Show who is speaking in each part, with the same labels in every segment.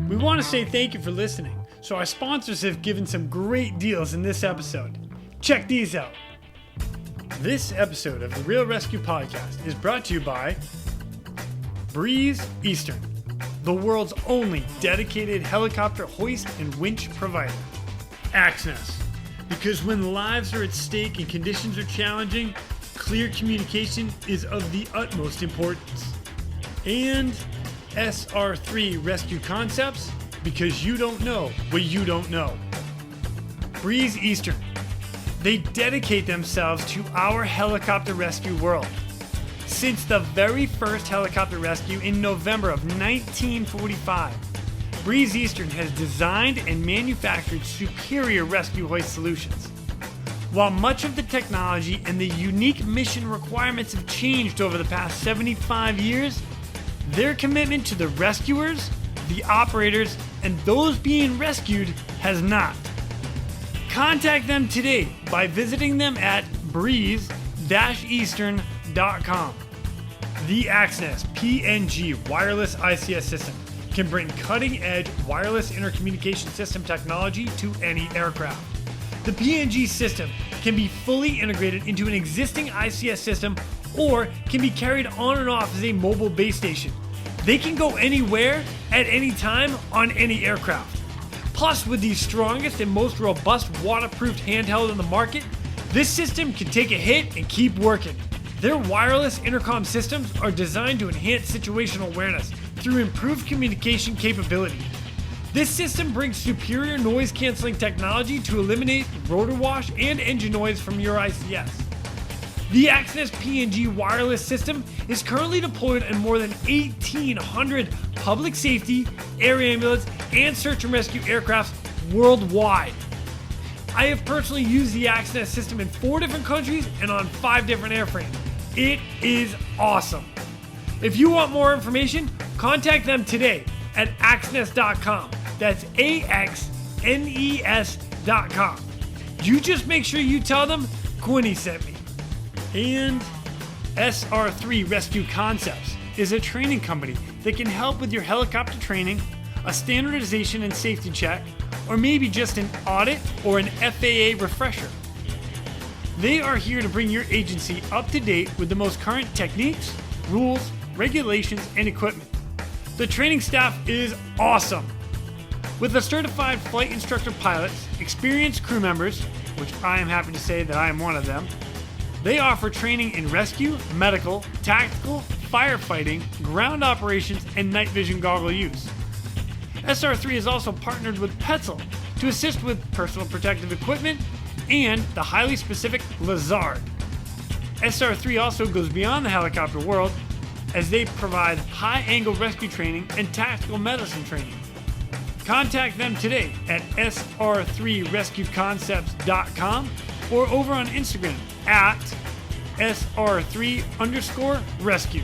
Speaker 1: We want to say thank you for listening. So our sponsors have given some great deals in this episode. Check these out. This episode of the Real ResQ podcast is brought to you by Breeze Eastern, the world's only dedicated helicopter hoist and winch provider. Axness, because when lives are at stake and conditions are challenging, clear communication is of the utmost importance. And SR3 Rescue Concepts, because you don't know what you don't know. Breeze Eastern, they dedicate themselves to our helicopter rescue world. Since the very first helicopter rescue in November of 1945, Breeze Eastern has designed and manufactured superior rescue hoist solutions. While much of the technology and the unique mission requirements have changed over the past 75 years, their commitment to the rescuers, the operators, and those being rescued has not. Contact them today by visiting them at breeze-eastern.com. The Axness PNG wireless ICS system can bring cutting-edge wireless intercommunication system technology to any aircraft. The PNG system can be fully integrated into an existing ICS system or can be carried on and off as a mobile base station. They can go anywhere at any time on any aircraft. Plus, with the strongest and most robust waterproofed handheld in the market, this system can take a hit and keep working. Their wireless intercom systems are designed to enhance situational awareness through improved communication capability. This system brings superior noise canceling technology to eliminate rotor wash and engine noise from your ICS. The Axness PNG wireless system is currently deployed in more than 1,800 public safety, air ambulance, and search and rescue aircrafts worldwide. I have personally used the Axness system in 4 different countries and on 5 different airframes. It is awesome. If you want more information, contact them today at axness.com. That's AXNES.com. You just make sure you tell them Quinny sent me. And SR3 ResQ Concepts is a training company that can help with your helicopter training, a standardization and safety check, or maybe just an audit or an FAA refresher. They are here to bring your agency up to date with the most current techniques, rules, regulations, and equipment. The training staff is awesome. With a certified flight instructor pilots, experienced crew members, which I am happy to say that I am one of them, they offer training in rescue, medical, tactical, firefighting, ground operations, and night vision goggle use. SR3 is also partnered with Petzl to assist with personal protective equipment and the highly specific Lazard. SR3 also goes beyond the helicopter world as they provide high-angle rescue training and tactical medicine training. Contact them today at sr3rescueconcepts.com or over on Instagram at SR3_rescue.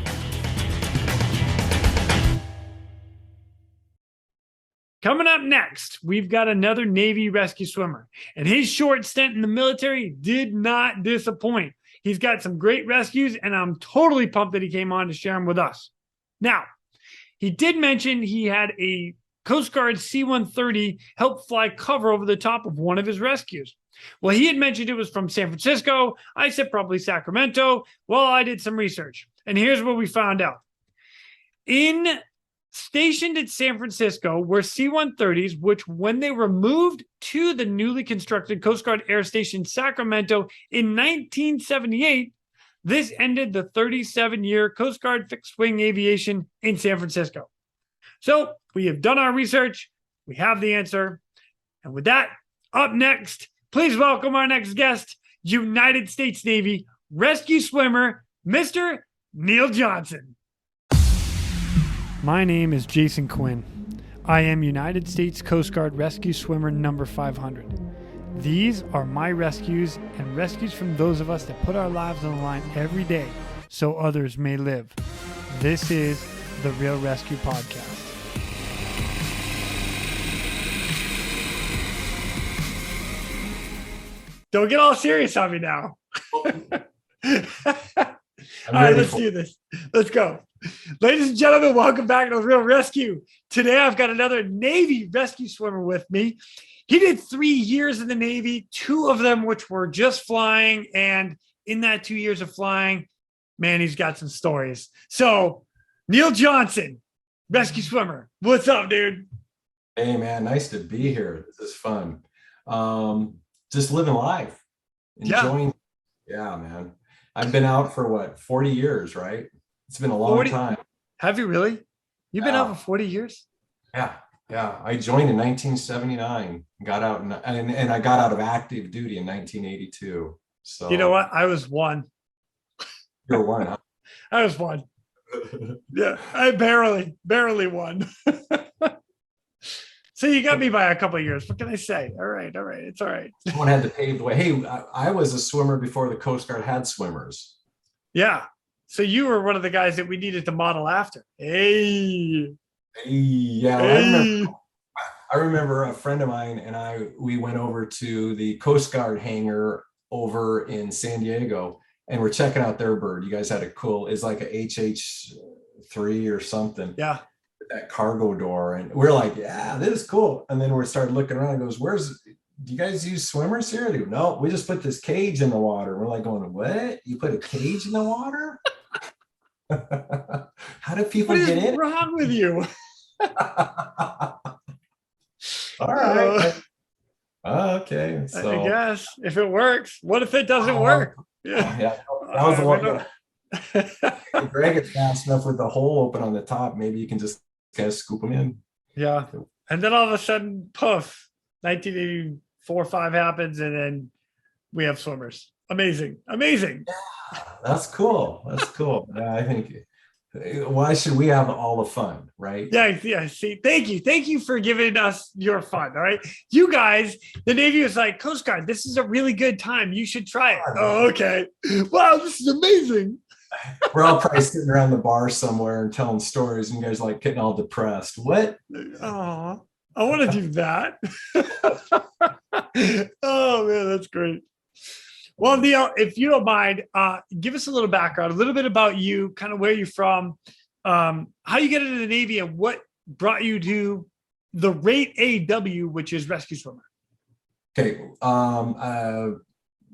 Speaker 1: Coming up next, we've got another Navy rescue swimmer, and his short stint in the military did not disappoint. He's got some great rescues, and I'm totally pumped that he came on to share them with us. Now, he did mention he had a Coast Guard C-130 help fly cover over the top of one of his rescues. Well, he had mentioned it was from San Francisco. I said probably Sacramento. Well, I did some research, and here's what we found out. Stationed at San Francisco were C-130s, which when they were moved to the newly constructed Coast Guard Air Station Sacramento in 1978, this ended the 37-year Coast Guard fixed-wing aviation in San Francisco. So we have done our research. We have the answer. And with that, up next, please welcome our next guest, United States Navy rescue swimmer, Mr. Neil Johnson. My name is Jason Quinn. I am United States Coast Guard rescue swimmer number 500. These are my rescues and rescues from those of us that put our lives on the line every day so others may live. This is the Real ResQ podcast. Don't get all serious on me now. All right, let's do this. Let's go. Ladies and gentlemen, welcome back to Real Rescue. Today, I've got another Navy rescue swimmer with me. He did 3 years in the Navy, 2 of them which were just flying. And in that 2 years of flying, man, he's got some stories. So, Neil Johnson, rescue swimmer. What's up, dude?
Speaker 2: Hey man, nice to be here. This is fun. Just living life,
Speaker 1: Yeah,
Speaker 2: enjoying. Yeah, man. I've been out for what, 40 years, right? It's been a long
Speaker 1: 40.
Speaker 2: time.
Speaker 1: Have you really? You've been out
Speaker 2: Yeah,
Speaker 1: for 40 years?
Speaker 2: yeah, yeah. I joined in 1979, got out and I got out of active duty in 1982.
Speaker 1: You know
Speaker 2: So
Speaker 1: what? I was one.
Speaker 2: you're one, huh?
Speaker 1: I was one. Yeah, I barely won. So you got me by a couple of years. What can I say? All right, it's all right.
Speaker 2: Someone had to pave the way. Hey, I was a swimmer before the Coast Guard had swimmers.
Speaker 1: Yeah. So you were one of the guys that we needed to model after. Hey,
Speaker 2: Hey, yeah, well,
Speaker 1: hey.
Speaker 2: I remember a friend of mine and we went over to the Coast Guard hangar over in San Diego and we're checking out their bird. You guys had a cool, it's like a HH3 or something,
Speaker 1: Yeah.
Speaker 2: that cargo door. And we're like, yeah, this is cool. And then we started looking around and goes, do you guys use swimmers here? They go, no, we just put this cage in the water. We're like going, what? You put a cage in the water? How do people
Speaker 1: What is
Speaker 2: get in?
Speaker 1: wrong with you?
Speaker 2: All right. Okay.
Speaker 1: I
Speaker 2: So
Speaker 1: guess if it works, what if it doesn't
Speaker 2: oh,
Speaker 1: work? Yeah.
Speaker 2: yeah, that was the one.
Speaker 1: know.
Speaker 2: Drag it fast enough with the hole open on the top. Maybe you can just kind of scoop them in.
Speaker 1: Yeah. And then all of a sudden, poof, 1984 5 happens, and then we have swimmers. Amazing.
Speaker 2: That's cool. That's cool. Yeah, I think why should we have all the fun, right?
Speaker 1: Yeah. See, thank you for giving us your fun. All right, you guys, the Navy was like, Coast Guard, this is a really good time. You should try it. Oh, okay. Wow, this is amazing.
Speaker 2: We're all probably sitting around the bar somewhere and telling stories, and you guys like getting all depressed. What?
Speaker 1: Oh, I want to do that. Oh man, that's great. Well, Neil, if you don't mind, give us a little background, a little bit about you, kind of where you're from, how you get into the Navy, and what brought you to the rate AW, which is rescue swimmer.
Speaker 2: Okay.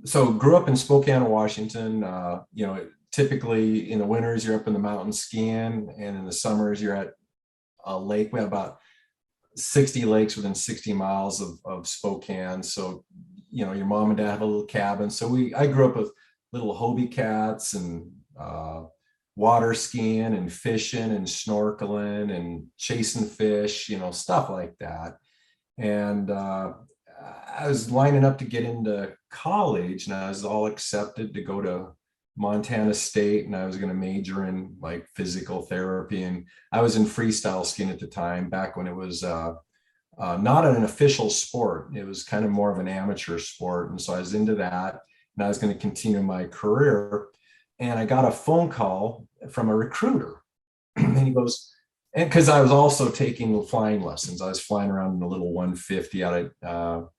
Speaker 2: So grew up in Spokane, Washington. Typically in the winters you're up in the mountains skiing, and in the summers you're at a lake. We have about 60 lakes within 60 miles of Spokane. So your mom and dad have a little cabin. So I grew up with little Hobie cats and water skiing and fishing and snorkeling and chasing fish, stuff like that. And I was lining up to get into college, and I was all accepted to go to Montana State, and I was going to major in like physical therapy. And I was in freestyle skiing at the time, back when it was not an official sport. It was kind of more of an amateur sport. And so I was into that, and I was going to continue my career. And I got a phone call from a recruiter, and he goes, and because I was also taking flying lessons, I was flying around in a little 150 out of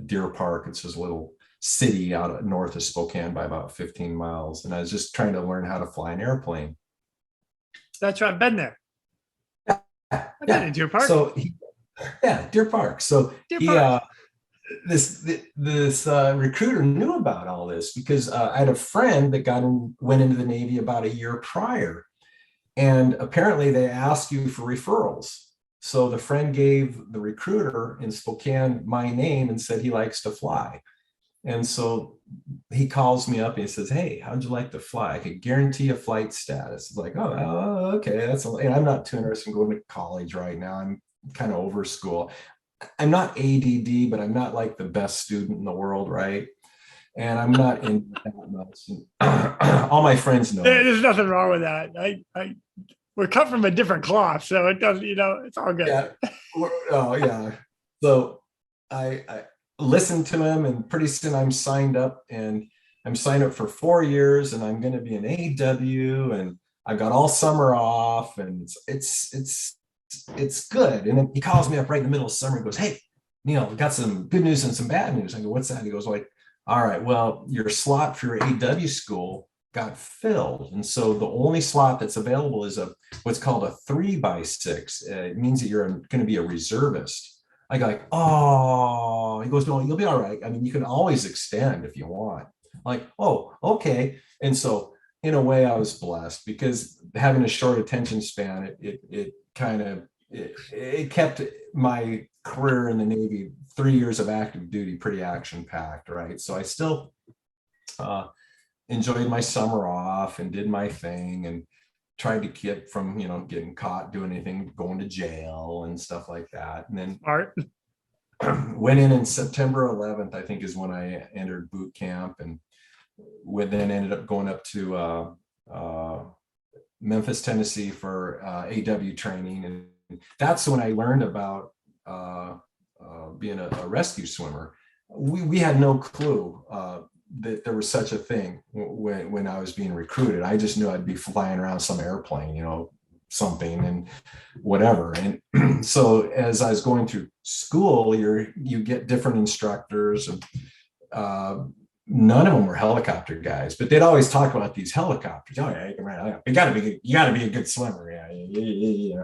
Speaker 2: Deer Park. It's just a little city out north of Spokane by about 15 miles. And I was just trying to learn how to fly an airplane.
Speaker 1: That's right. I've been there. I've been in Deer Park.
Speaker 2: So Deer Park. So this recruiter knew about all this because I had a friend that went into the Navy about a year prior, and apparently they asked you for referrals. So the friend gave the recruiter in Spokane my name and said he likes to fly. And so he calls me up and he says, hey, how'd you like to fly? I could guarantee a flight status. It's like, oh, okay. And I'm not too interested in going to college right now. I'm kind of over school. I'm not ADD, but I'm not like the best student in the world, right? And I'm not in that much. All my friends know.
Speaker 1: There's nothing wrong with that. We're cut from a different cloth, so it doesn't. It's all good.
Speaker 2: Yeah. Oh yeah. So I listened to him, and pretty soon I'm signed up, and I'm signed up for 4 years, and I'm going to be an AW, and I've got all summer off, and it's good. And then he calls me up right in the middle of summer and goes, hey, Neil, we got some good news and some bad news. I go, what's that? He goes, like, all right, well, your slot for your AW school got filled. And so the only slot that's available is what's called a 3x6. It means that you're going to be a reservist. I go like, oh, he goes, no, you'll be all right. I mean, you can always extend if you want. I'm like, oh, okay. And so in a way I was blessed, because having a short attention span, it kind of, it kept my career in the Navy, 3 years of active duty, pretty action packed. Right. So I still, enjoyed my summer off and did my thing and tried to keep from, getting caught doing anything, going to jail and stuff like that. And then
Speaker 1: Art.
Speaker 2: went in September 11th, I think, is when I entered boot camp, and then ended up going up to Memphis, Tennessee for AW training. And that's when I learned about being a rescue swimmer. We had no clue that there was such a thing when I was being recruited. I just knew I'd be flying around some airplane, something and whatever. And so as I was going through school, you get different instructors, and none of them were helicopter guys, but they'd always talk about these helicopters. Oh yeah, you gotta be a good swimmer. Yeah.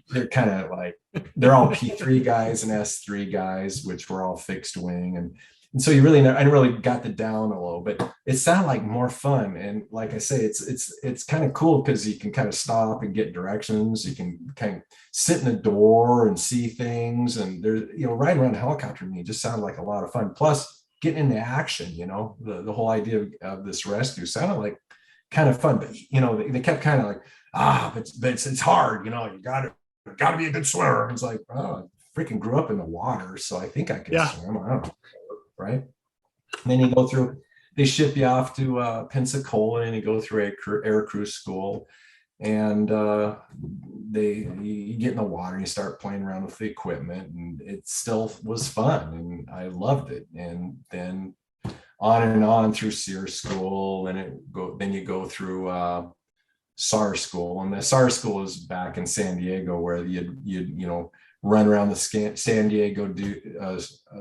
Speaker 2: They're kind of like, they're all P3 guys and S3 guys, which were all fixed wing. And so I really got the down a little, but it sounded like more fun. And like I say, it's kind of cool because you can kind of stop and get directions. You can kind of sit in the door and see things. And there's, riding around a helicopter to me just sounded like a lot of fun. Plus getting into action, the whole idea of this rescue sounded like kind of fun. But, they kept kind of like, but it's hard, you gotta be a good swimmer. It's like, oh, I freaking grew up in the water, so I think I can swim. I don't know. Right. And then they ship you off to Pensacola, and you go through air crew school, and you get in the water and you start playing around with the equipment, and it still was fun, and I loved it. And then on and on through SEER school, and then you go through SAR school, and the SAR school is back in San Diego, where you'd run around the San Diego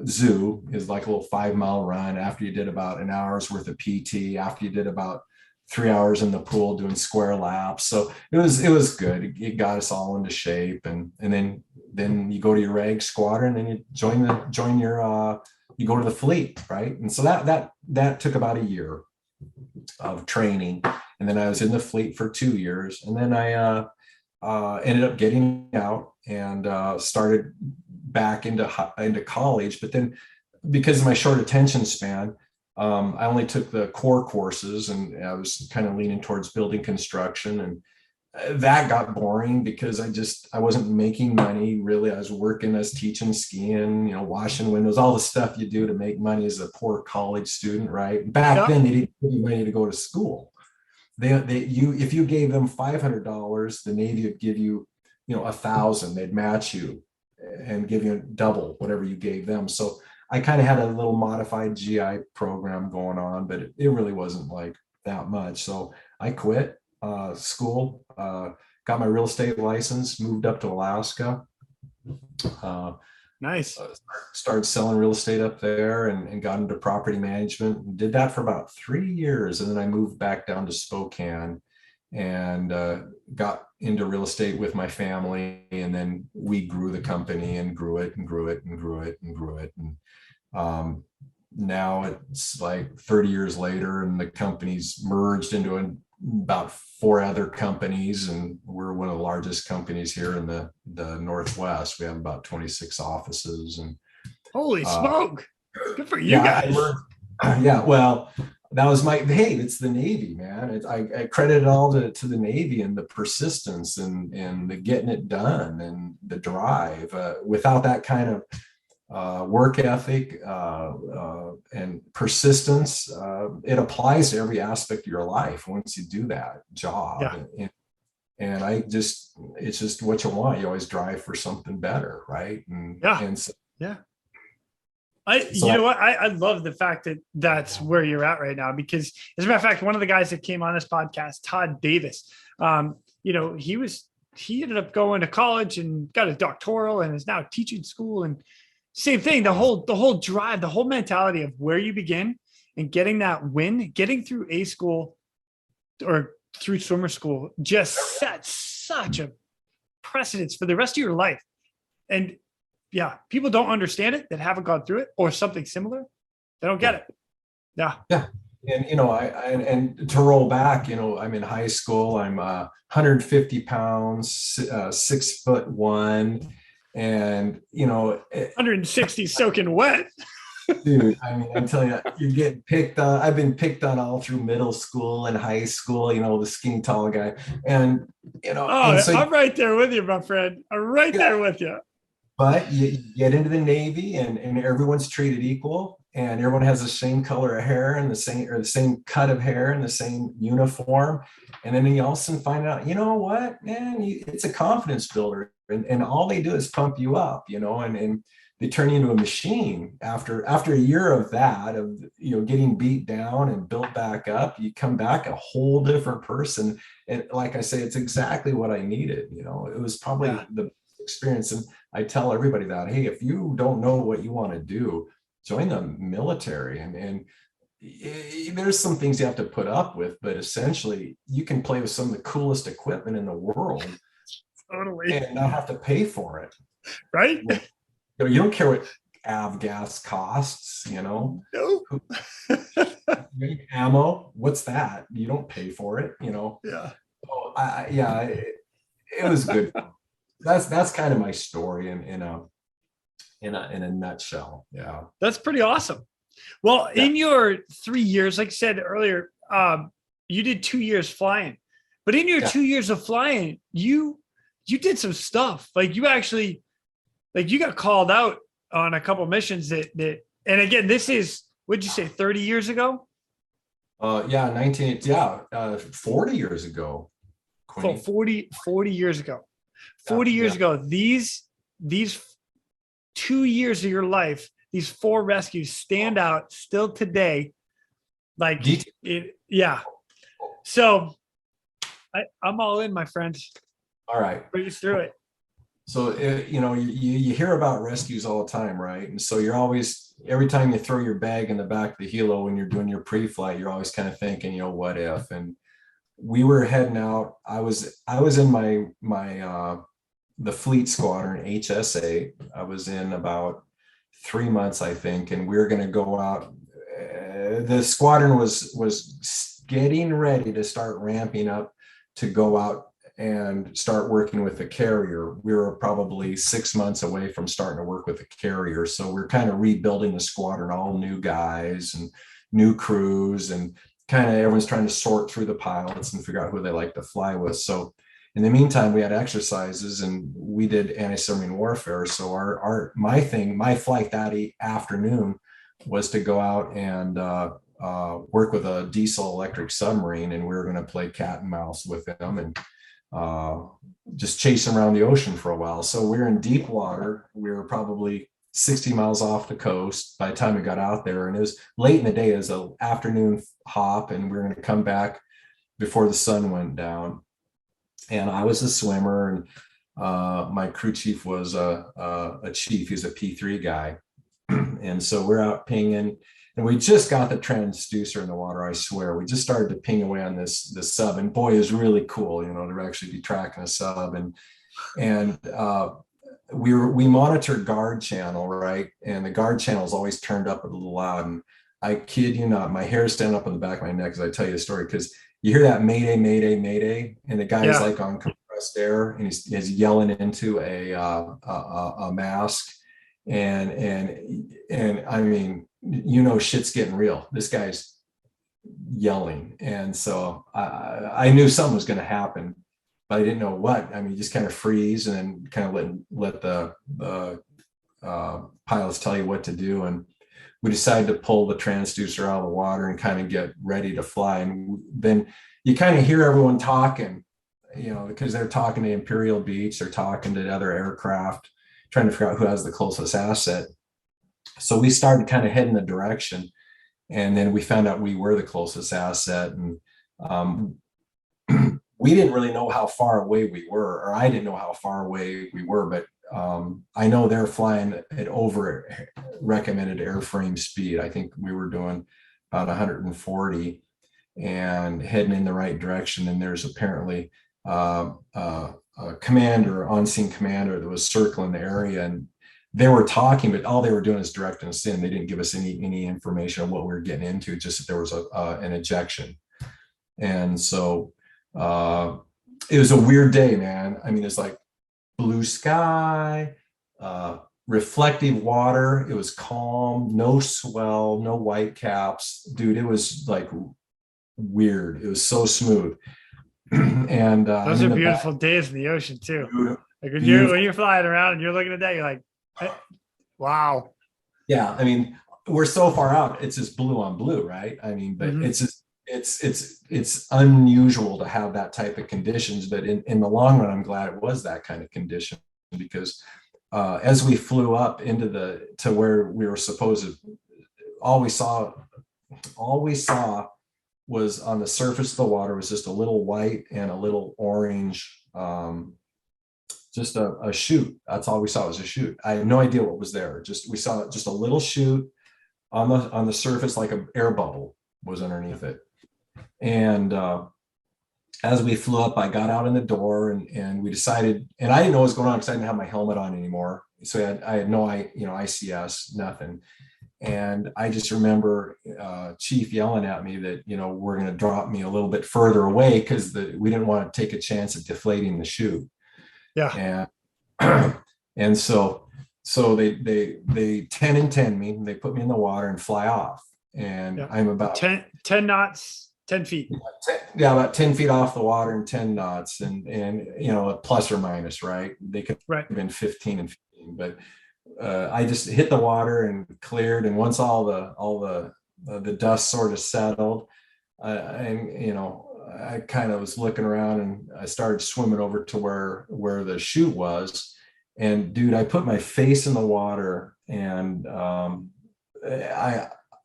Speaker 2: zoo, is like a little 5-mile run after you did about an hour's worth of PT, after you did about 3 hours in the pool doing square laps. So it was good. It got us all into shape. And then you go to your reg squadron, and you you go to the fleet. Right. And so that took about a year of training. And then I was in the fleet for 2 years. And then I ended up getting out and started back into college. But then, because of my short attention span, I only took the core courses, and I was kind of leaning towards building construction, and that got boring because I wasn't making money really. I was teaching skiing, washing windows, all the stuff you do to make money as a poor college student, right? Back then, they didn't give you money to go to school. If you gave them $500, the Navy would give you, 1,000. They'd match you and give you double whatever you gave them. So I kind of had a little modified GI program going on, but it really wasn't like that much. So I quit school, got my real estate license, moved up to Alaska.
Speaker 1: Nice.
Speaker 2: Started selling real estate up there, and got into property management, and did that for about 3 years. And then I moved back down to Spokane and got into real estate with my family. And then we grew the company and grew it and grew it and grew it and grew it. And now it's like 30 years later, and the company's merged into about 4 other companies, and we're one of the largest companies here in the Northwest. We have about 26 offices. And
Speaker 1: holy smoke, good for you guys.
Speaker 2: Well, that was it's the Navy, man. I credit it all to the Navy, and the persistence, and the getting it done, and the drive. Without that kind of work ethic and persistence, it applies to every aspect of your life once you do that job. And it's just what you want. You always drive for something better, right?
Speaker 1: I love the fact that that's where you're at right now, because as a matter of fact, one of the guys that came on this podcast, Todd Davis, he ended up going to college and got a doctoral and is now teaching school. And same thing, the whole drive, the whole mentality of where you begin and getting that win, getting through A school, or through swimmer school just sets such a precedence for the rest of your life. And yeah, people don't understand it that haven't gone through it or something similar. They don't get it. Yeah.
Speaker 2: Yeah. And, and to roll back, I'm in high school, I'm 150 pounds, 6'1", and,
Speaker 1: 160 soaking wet.
Speaker 2: dude, I mean, I'm telling you, you're getting picked on. I've been picked on all through middle school and high school, the skinny tall guy. And, and so,
Speaker 1: I'm right there with you, my friend. I'm right there with you.
Speaker 2: But you get into the Navy and everyone's treated equal and everyone has the same color of hair and the same cut of hair and the same uniform. And then you also find out, you know what, man, it's a confidence builder. And all they do is pump you up, and they turn you into a machine after a year of that, of getting beat down and built back up. You come back a whole different person. And like I say, it's exactly what I needed. It was probably the experience. And I tell everybody that, hey, if you don't know what you want to do, join the military. And there's some things you have to put up with, but essentially you can play with some of the coolest equipment in the world.
Speaker 1: Totally.
Speaker 2: And not have to pay for it.
Speaker 1: Right?
Speaker 2: You don't care what avgas costs,
Speaker 1: No.
Speaker 2: Ammo, what's that? You don't pay for it,
Speaker 1: Yeah.
Speaker 2: So it was good. That's kind of my story in a nutshell. Yeah.
Speaker 1: That's pretty awesome. Well, in your 3 years, like I said earlier, you did 2 years flying, but in your 2 years of flying, you did some stuff. Like you actually, you got called out on a couple missions that, and again, this is, what'd you say, 30 years ago?
Speaker 2: 40 years ago.
Speaker 1: So 40 years ago. 40 years ago, these 2 years of your life, these 4 rescues stand out still today. Like it, yeah. So I'm all in, my friend.
Speaker 2: All right.
Speaker 1: Bring us through it.
Speaker 2: So, you hear about rescues all the time, right? And so you're always, every time you throw your bag in the back of the helo when you're doing your pre-flight, you're always kind of thinking, what if? And we were heading out. I was in the fleet squadron, HSA. I was in about 3 months, I think, and we were going to go out. The squadron was getting ready to start ramping up to go out and start working with the carrier. We were probably 6 months away from starting to work with the carrier. So we're kind of rebuilding the squadron, all new guys and new crews, and kind of everyone's trying to sort through the pilots and figure out who they like to fly with. So in the meantime, we had exercises and we did anti-submarine warfare. So my flight that afternoon was to go out and work with a diesel electric submarine, and we were going to play cat and mouse with them and just chase them around the ocean for a while. So we were in deep water. We were probably 60 miles off the coast by the time we got out there, and it was late in the day. It was an afternoon hop, and we were going to come back before the sun went down. And I was a swimmer, and my crew chief was a chief. He's a P3 guy. And so we're out pinging, and we just got the transducer in the water. I swear, we just started to ping away on this sub, and boy, it was really cool, to actually be tracking a sub. And we monitor guard channel, right? And the guard channel is always turned up a little loud. And I kid you not, my hair is standing up on the back of my neck as I tell you the story, because you hear that Mayday, Mayday, Mayday, and the guy's like on compressed air, and he's yelling into a mask, and I mean, shit's getting real. This guy's yelling, and so I knew something was going to happen, but I didn't know what. I mean, you just kind of freeze and then kind of let the pilots tell you what to do, and we decided to pull the transducer out of the water and kind of get ready to fly. And then you kind of hear everyone talking, because they're talking to Imperial Beach, they're talking to other aircraft, trying to figure out who has the closest asset. So we started kind of heading the direction, and then we found out we were the closest asset. And we didn't really know how far away we were, or I didn't know how far away we were, but I know they're flying at over recommended airframe speed. I think we were doing about 140. and heading in the right direction. And there's apparently a commander, on-scene commander, that was circling the area, and they were talking, but all they were doing is directing us in. They didn't give us any information on what we were getting into, just that there was an ejection. And so it was a weird day, man. I mean, it's like blue sky, reflective water. It was calm, no swell, no white caps. Dude, it was like weird. It was so smooth. And
Speaker 1: those are beautiful days in the ocean too. Like when you're flying around and you're looking at that, you're like, hey, wow.
Speaker 2: Yeah, I mean, we're so far out, it's just blue on blue, right? I mean, but it's just it's unusual to have that type of conditions. But in the long run, I'm glad it was that kind of condition, because as we flew up to where we were supposed to, all we saw was on the surface of the water was just a little white and a little orange, just a chute. That's all we saw, was a chute. I had no idea what was there. We saw just a little chute on the surface, like an air bubble was underneath it. And as we flew up, I got out in the door, and we decided, and I didn't know what was going on because I didn't have my helmet on anymore. So I had no ICS, nothing. And I just remember Chief yelling at me that, we're going to drop me a little bit further away because we didn't want to take a chance of deflating the chute.
Speaker 1: Yeah.
Speaker 2: And so they 10 and 10 me, they put me in the water and fly off. And I'm about
Speaker 1: 10 knots, 10 feet.
Speaker 2: About 10 feet off the water and 10 knots, and plus or minus, right? They could have been 15 and 15, but I just hit the water and cleared. And once all the dust sort of settled, I kind of was looking around, and I started swimming over to where the chute was. And dude, I put my face in the water, and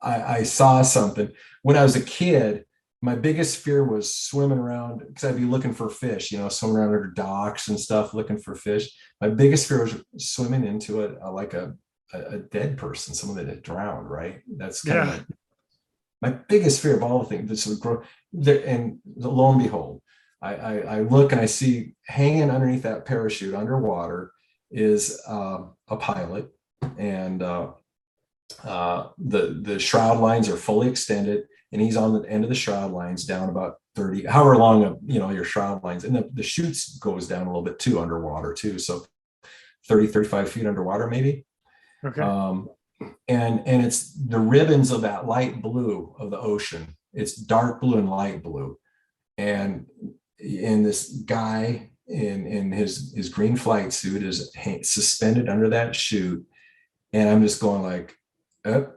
Speaker 2: I saw something. When I was a kid, my biggest fear was swimming around, because I'd be looking for fish, swimming around under docks and stuff, looking for fish. My biggest fear was swimming into like a dead person, someone that had drowned, right? That's kind of my biggest fear of all the things. This would grow there, and lo and behold, I look and I see hanging underneath that parachute underwater is a pilot, and the shroud lines are fully extended, and he's on the end of the shroud lines down about 30, however long your shroud lines, and the chutes goes down a little bit too underwater too, so 35 feet underwater maybe.
Speaker 1: Okay.
Speaker 2: And it's the ribbons of that light blue of the ocean. It's dark blue and light blue, and this guy in his green flight suit is suspended under that chute, and I'm just going like, oh,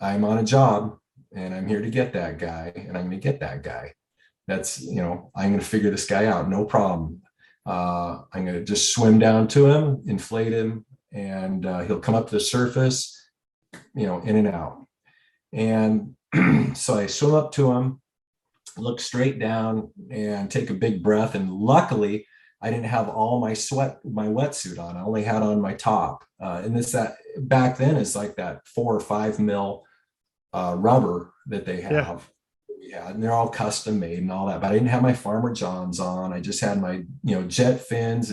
Speaker 2: I'm on a job, and I'm here to get that guy, and I'm going to get that guy. That's, I'm going to figure this guy out, no problem. I'm going to just swim down to him, inflate him, and he'll come up to the surface, in and out. And so I swim up to him, look straight down, and take a big breath. And luckily, I didn't have all my wetsuit on. I only had on my top. And that back then is like that 4 or 5 mil rubber that they have. Yeah, and they're all custom made and all that. But I didn't have my Farmer John's on. I just had my jet fins,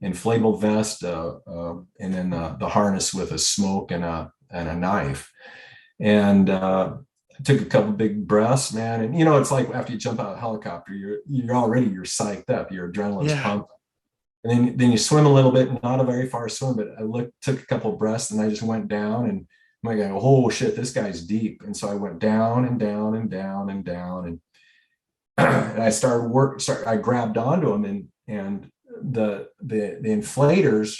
Speaker 2: inflatable vest, and then the harness with a smoke and a knife. And I took a couple big breaths, man. And it's like after you jump out of a helicopter, you're psyched up, your adrenaline's pumped. And then you swim a little bit, not a very far swim, but I took a couple breaths, and I just went down, and my guy, oh shit, this guy's deep. And so I went down and down and down and down, and I I grabbed onto him, and the inflators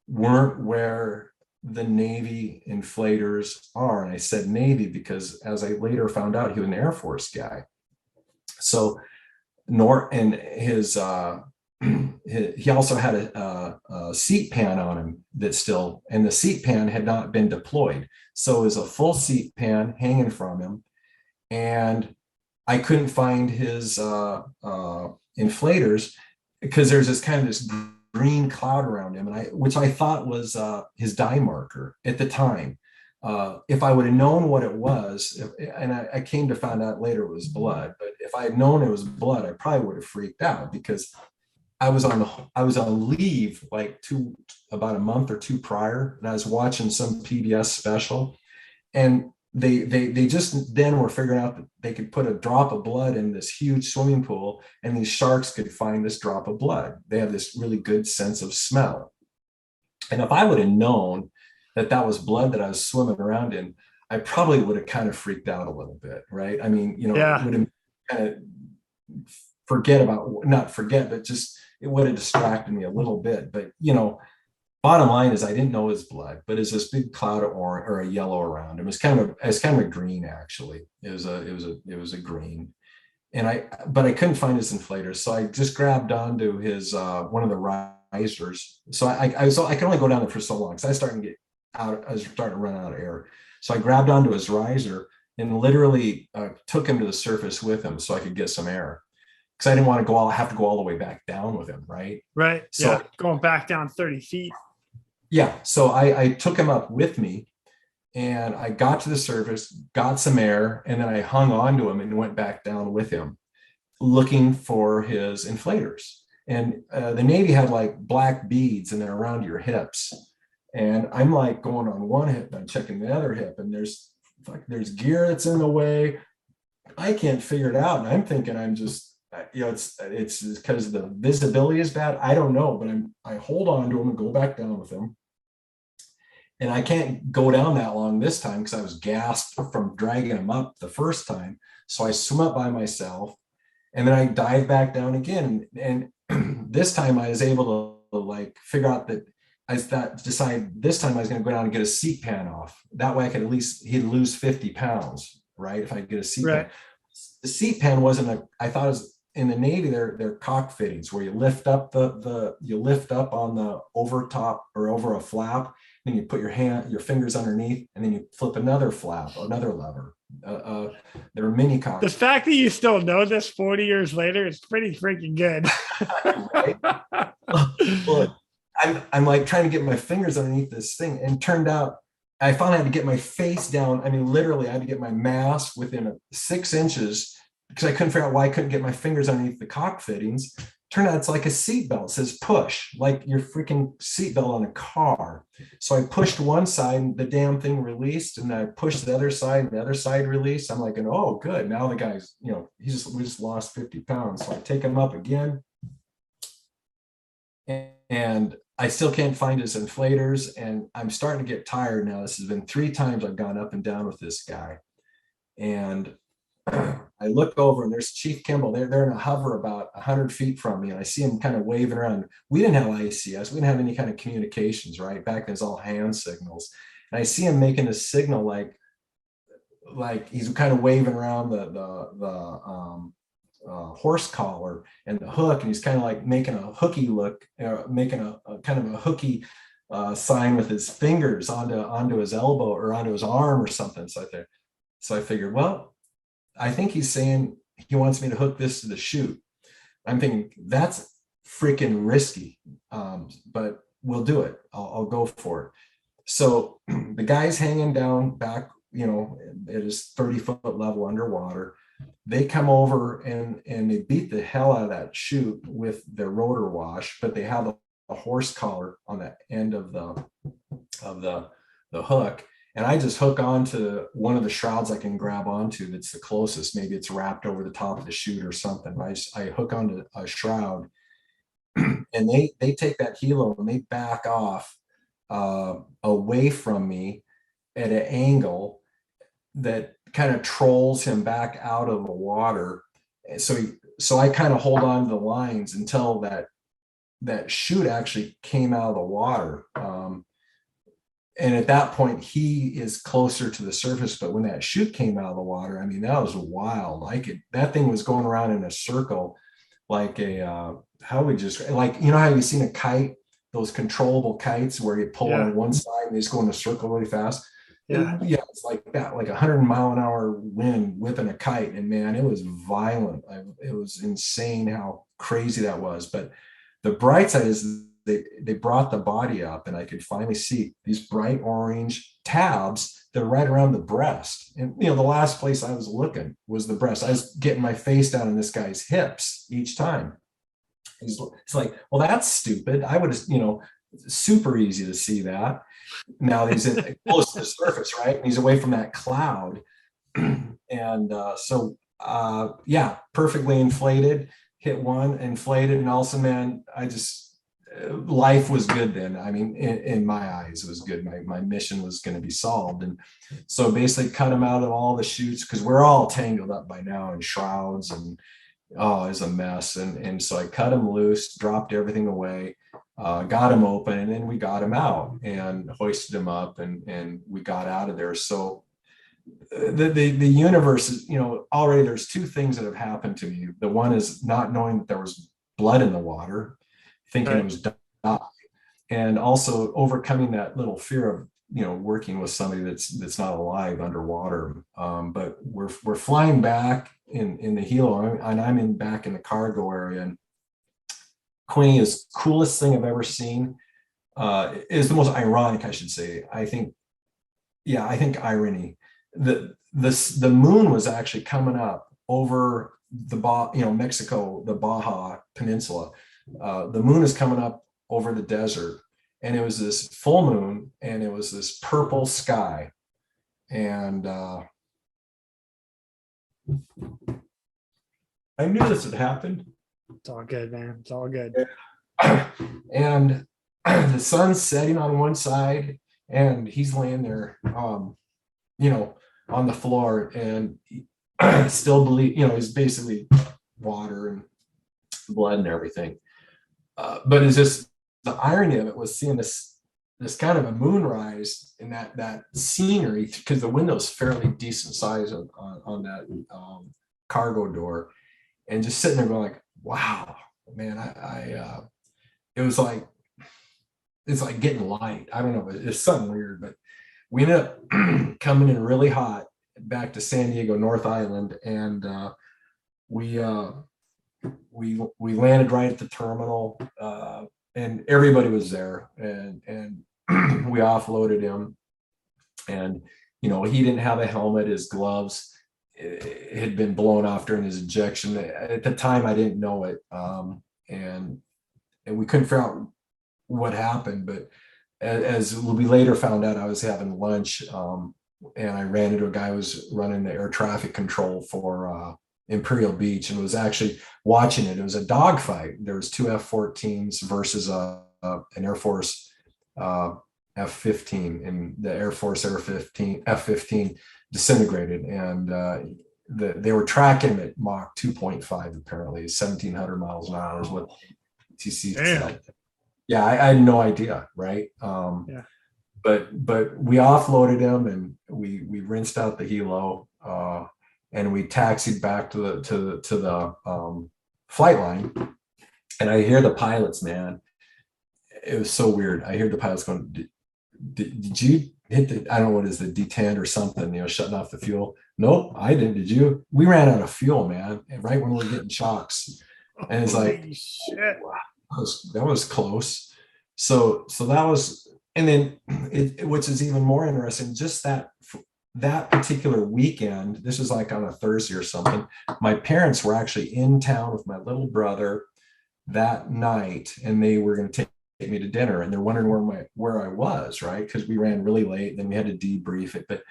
Speaker 2: weren't where the Navy inflators are. And I said Navy because, as I later found out, he was an Air Force guy. So and he also had a seat pan on him and the seat pan had not been deployed. So it was a full seat pan hanging from him, and I couldn't find his inflators because there's this green cloud around him, which I thought was his die marker at the time. If I would have known what it was, and I came to find out later it was blood, but if I had known it was blood, I probably would have freaked out because I was on leave like about a month or two prior, and I was watching some PBS special, and they just then were figuring out that they could put a drop of blood in this huge swimming pool, and these sharks could find this drop of blood. They have this really good sense of smell. And if I would have known that that was blood that I was swimming around in, I probably would have kind of freaked out a little bit, right? I mean, you know, it
Speaker 1: Yeah.
Speaker 2: would have kind of forget about, not forget, but just it would have distracted me a little bit. But, you know, bottom line is I didn't know it was blood, but it's this big cloud of orange or a yellow around. It was kind of a green actually. It was a green. And but I couldn't find his inflator. So I just grabbed onto his one of the risers. So I can only go down there for so long because I was starting to run out of air. So I grabbed onto his riser and literally took him to the surface with him so I could get some air. Because I didn't want to have to go all the way back down with him, right?
Speaker 1: Right.
Speaker 2: So
Speaker 1: Yeah. Going back down 30 feet.
Speaker 2: yeah, so I took him up with me and I got to the surface, got some air, and then I hung on to him and went back down with him looking for his inflators. And the Navy had like black beads and they're around your hips. And I'm like going on one hip and I'm checking the other hip, and there's gear that's in the way. I can't figure it out. And I'm thinking I'm just, you know, it's because the visibility is bad. I don't know, but I hold on to him and go back down with him. And I can't go down that long this time because I was gassed from dragging him up the first time. So I swim up by myself and then I dive back down again. And this time I was able to like figure out that decide this time I was going to go down and get a seat pan off. That way I could he'd lose 50 pounds, right? If I get a seat pan. The seat pan wasn't I thought it was in the Navy, they're cock fittings where you lift up you lift up on the over top or over a flap, and you put your fingers underneath, and then you flip another flap, another lever. There are mini cocks.
Speaker 1: The fact that you still know this 40 years later is pretty freaking good.
Speaker 2: Well, I'm like trying to get my fingers underneath this thing, and turned out I finally had to get my face down. I mean, literally, I had to get my mask within 6 inches because I couldn't figure out why I couldn't get my fingers underneath the cock fittings. Turned out it's like a seatbelt. It says push, like your freaking seatbelt on a car. So I pushed one side and the damn thing released, and I pushed the other side and the other side released. I'm like, oh, good. Now the guy's, you know, we just lost 50 pounds. So I take him up again. And I still can't find his inflators, and I'm starting to get tired now. This has been 3 times I've gone up and down with this guy. And I look over and there's Chief Kimball. They're in a hover about 100 feet from me, and I see him kind of waving around. We didn't have ICS. We didn't have any kind of communications, right? Back then, it's all hand signals. And I see him making a signal like he's kind of waving around the horse collar and the hook, and he's kind of like making a hooky look, making a kind of a hooky sign with his fingers onto his elbow or onto his arm or something. So I figured, well, I think he's saying he wants me to hook this to the chute. I'm thinking that's freaking risky, but we'll do it. I'll go for it. So the guy's hanging down back, you know, at his 30-foot level underwater. They come over and they beat the hell out of that chute with their rotor wash, but they have a horse collar on the end of the hook. And I just hook onto one of the shrouds I can grab onto that's the closest. Maybe it's wrapped over the top of the chute or something. I hook onto a shroud, and they take that helo and they back off away from me at an angle that kind of trolls him back out of the water. So I kind of hold on to the lines until that chute actually came out of the water. And at that point, he is closer to the surface. But when that chute came out of the water, I mean, that was wild. That thing was going around in a circle like how we just, like, you know how you've seen a kite, those controllable kites where you pull on one side and they just go in a circle really fast. Yeah, it's like that, like 100-mile-an-hour wind whipping a kite. And man, it was violent. It was insane how crazy that was. But the bright side is they brought the body up, and I could finally see these bright orange tabs that are right around the breast. And the last place I was looking was the breast. I was getting my face down in this guy's hips each time. It's like, well, that's stupid. I would have, super easy to see that. Now he's in close to the surface, right? And he's away from that cloud. And yeah, perfectly inflated, hit one, inflated, and also, man, life was good then. I mean, in my eyes, it was good. My mission was going to be solved. And so basically cut him out of all the chutes, because we're all tangled up by now in shrouds, and it's a mess. And so I cut him loose, dropped everything away, got him open, and then we got him out and hoisted him up, and we got out of there. So the universe is, already there's two things that have happened to me. The one is not knowing that there was blood in the water, thinking it was dye, and also overcoming that little fear of working with somebody that's not alive underwater. But we're flying back in the helo, and I'm back in the cargo area, and Quinny is coolest thing I've ever seen. Is the most ironic, I should say. I think irony. The moon was actually coming up over the Mexico, the Baja Peninsula. The moon is coming up over the desert, and it was this full moon, and it was this purple sky. And I knew this had happened.
Speaker 1: It's all good, man. It's all good.
Speaker 2: And the sun's setting on one side, and he's laying there, on the floor, and still believe, it's basically water and blood and everything. But it's just the irony of it was seeing this kind of a moonrise in that scenery, because the window's fairly decent size on that cargo door, and just sitting there going like, wow, man, it was like, it's like getting light. I don't know, it's something weird, but we ended up coming in really hot back to San Diego, North Island, and we landed right at the terminal, and everybody was there, and we offloaded him, and he didn't have a helmet, his gloves had been blown off during his ejection. At the time, I didn't know it, and we couldn't figure out what happened. But as we later found out, I was having lunch, and I ran into a guy who was running the air traffic control for Imperial Beach, and was actually watching it. It was a dogfight. There was two F-14s versus an Air Force F-15, and the Air Force F-15 disintegrated, and they were tracking him at Mach 2.5, apparently 1,700 miles an hour is what TC said. Yeah, I had no idea, right?
Speaker 1: Yeah.
Speaker 2: But we offloaded him, and we rinsed out the helo, and we taxied back to the flight line. And I hear the pilots, man. It was so weird. I hear the pilots going, did you hit the, I don't know what is the detent or something, shutting off the fuel? Nope, I didn't. Did you? We ran out of fuel, man, right when we were getting shocks. And it's like, wow, that was close. So that was, and then which is even more interesting, just that particular weekend, this was like on a Thursday or something, my parents were actually in town with my little brother that night, and they were going to take me to dinner, and they're wondering where I was, right? Because we ran really late, then we had to debrief it. But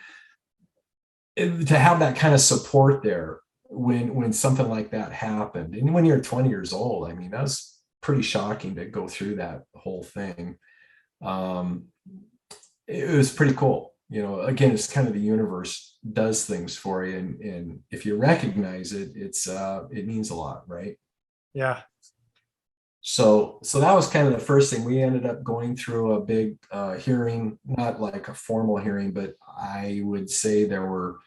Speaker 2: to have that kind of support there when something like that happened, and when you're 20 years old, I mean, that was pretty shocking to go through that whole thing. It was pretty cool. Again, it's kind of the universe does things for you, and if you recognize it, it means a lot, right?
Speaker 1: Yeah.
Speaker 2: So that was kind of the first thing. We ended up going through a big hearing, not like a formal hearing, but I would say there were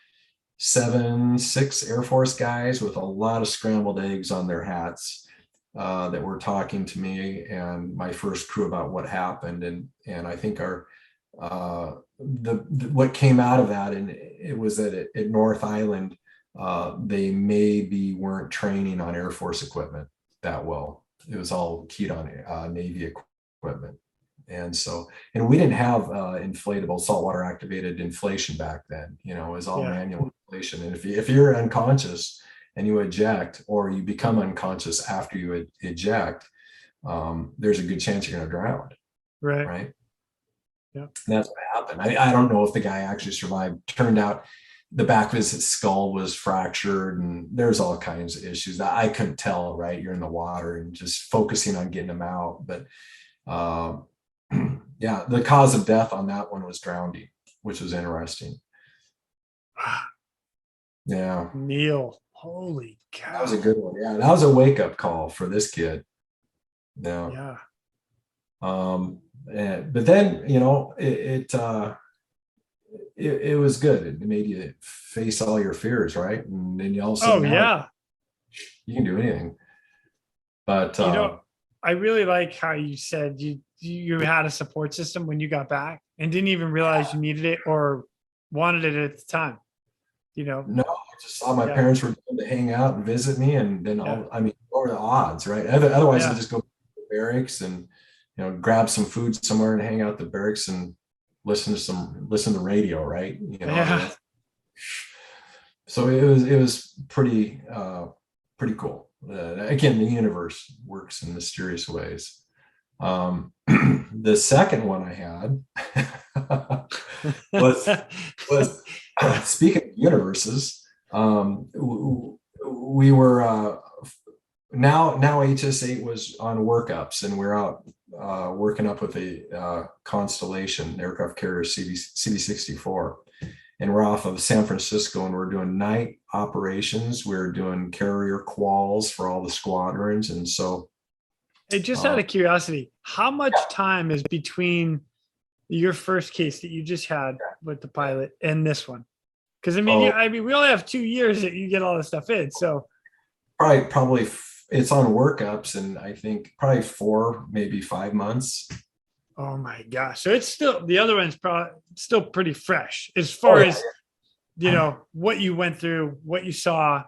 Speaker 2: 6 Air Force guys with a lot of scrambled eggs on their hats that were talking to me and my first crew about what happened. And I think what came out of that, and it was that at North Island, they maybe weren't training on Air Force equipment that well. It was all keyed on Navy equipment. And so, and we didn't have inflatable saltwater activated inflation back then. You know, it was all manual inflation. And if you're unconscious and you eject, or you become unconscious after you eject, there's a good chance you're going to drown. Right.
Speaker 1: Yeah.
Speaker 2: And that's what happened. I don't know if the guy actually survived. Turned out the back of his skull was fractured, and there's all kinds of issues that I couldn't tell. Right. You're in the water and just focusing on getting him out. But yeah, the cause of death on that one was drowning, which was interesting. Yeah.
Speaker 1: Neil, holy cow.
Speaker 2: That was a good one. Yeah, that was a wake-up call for this kid.
Speaker 1: Yeah.
Speaker 2: But then, you know, it was good. It made you face all your fears, right? And then you also, you can do anything. But
Speaker 1: you know, I really like how you said you had a support system when you got back and didn't even realize you needed it or wanted it at the time. You know,
Speaker 2: no, I just saw my parents were going to hang out and visit me, and then I mean, what are the odds, right? Otherwise, I just go to the barracks and, you know, grab some food somewhere and hang out at the barracks and listen to radio, right? You know, so it was pretty cool. Again, the universe works in mysterious ways. The second one I had was speaking of universes. We were now HS8 was on workups, and we're out working up with a Constellation aircraft carrier CV64, and we're off of San Francisco, and we're doing night operations. We're doing carrier quals for all the squadrons, and so.
Speaker 1: Hey, just out of curiosity, how much time is between your first case that you just had with the pilot and this one? Because I mean, we only have 2 years that you get all this stuff in. So
Speaker 2: probably it's on workups, and I think probably 4, maybe 5 months.
Speaker 1: Oh my gosh! So it's still, the other one's probably still pretty fresh as far as you know what you went through, what you saw,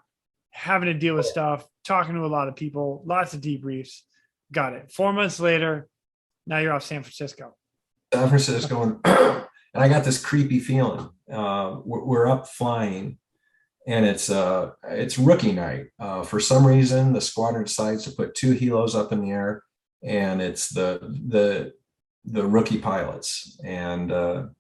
Speaker 1: having to deal with stuff, talking to a lot of people, lots of debriefs. Got it. 4 months later, now you're off San Francisco.
Speaker 2: And I got this creepy feeling. We're up flying, and it's rookie night. For some reason, the squadron decides to put 2 helos up in the air, and it's the rookie pilots. And so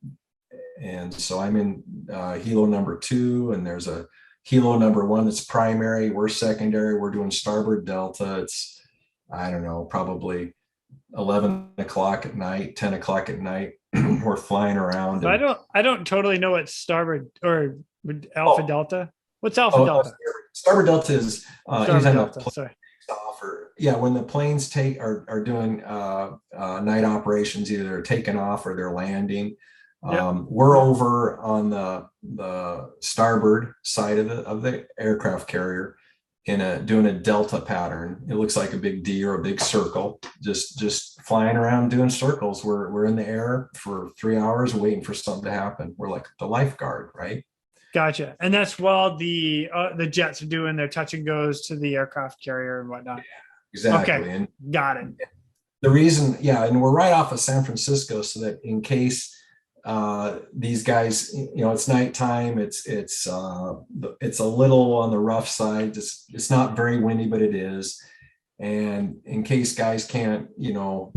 Speaker 2: I'm in helo number 2, and there's a helo number 1 that's primary. We're secondary. We're doing starboard delta. It's, I don't know, probably 11 o'clock at night, 10 o'clock at night. We're flying around.
Speaker 1: So I don't totally know what starboard or alpha delta. What's alpha delta?
Speaker 2: Starboard delta is anytime
Speaker 1: delta, sorry.
Speaker 2: When the planes are doing night operations, either they're taking off or they're landing. We're over on the starboard side of the aircraft carrier, doing a delta pattern. It looks like a big D or a big circle, just flying around doing circles. We're in the air for 3 hours waiting for something to happen. We're like the lifeguard, right?
Speaker 1: Gotcha. And that's while the jets are doing their touch and goes to the aircraft carrier and whatnot.
Speaker 2: Yeah, exactly.
Speaker 1: Okay. And got it.
Speaker 2: The reason, and we're right off of San Francisco, so that in case these guys, you know, it's nighttime, it's a little on the rough side. It's not very windy, but it is. And in case guys can't, you know,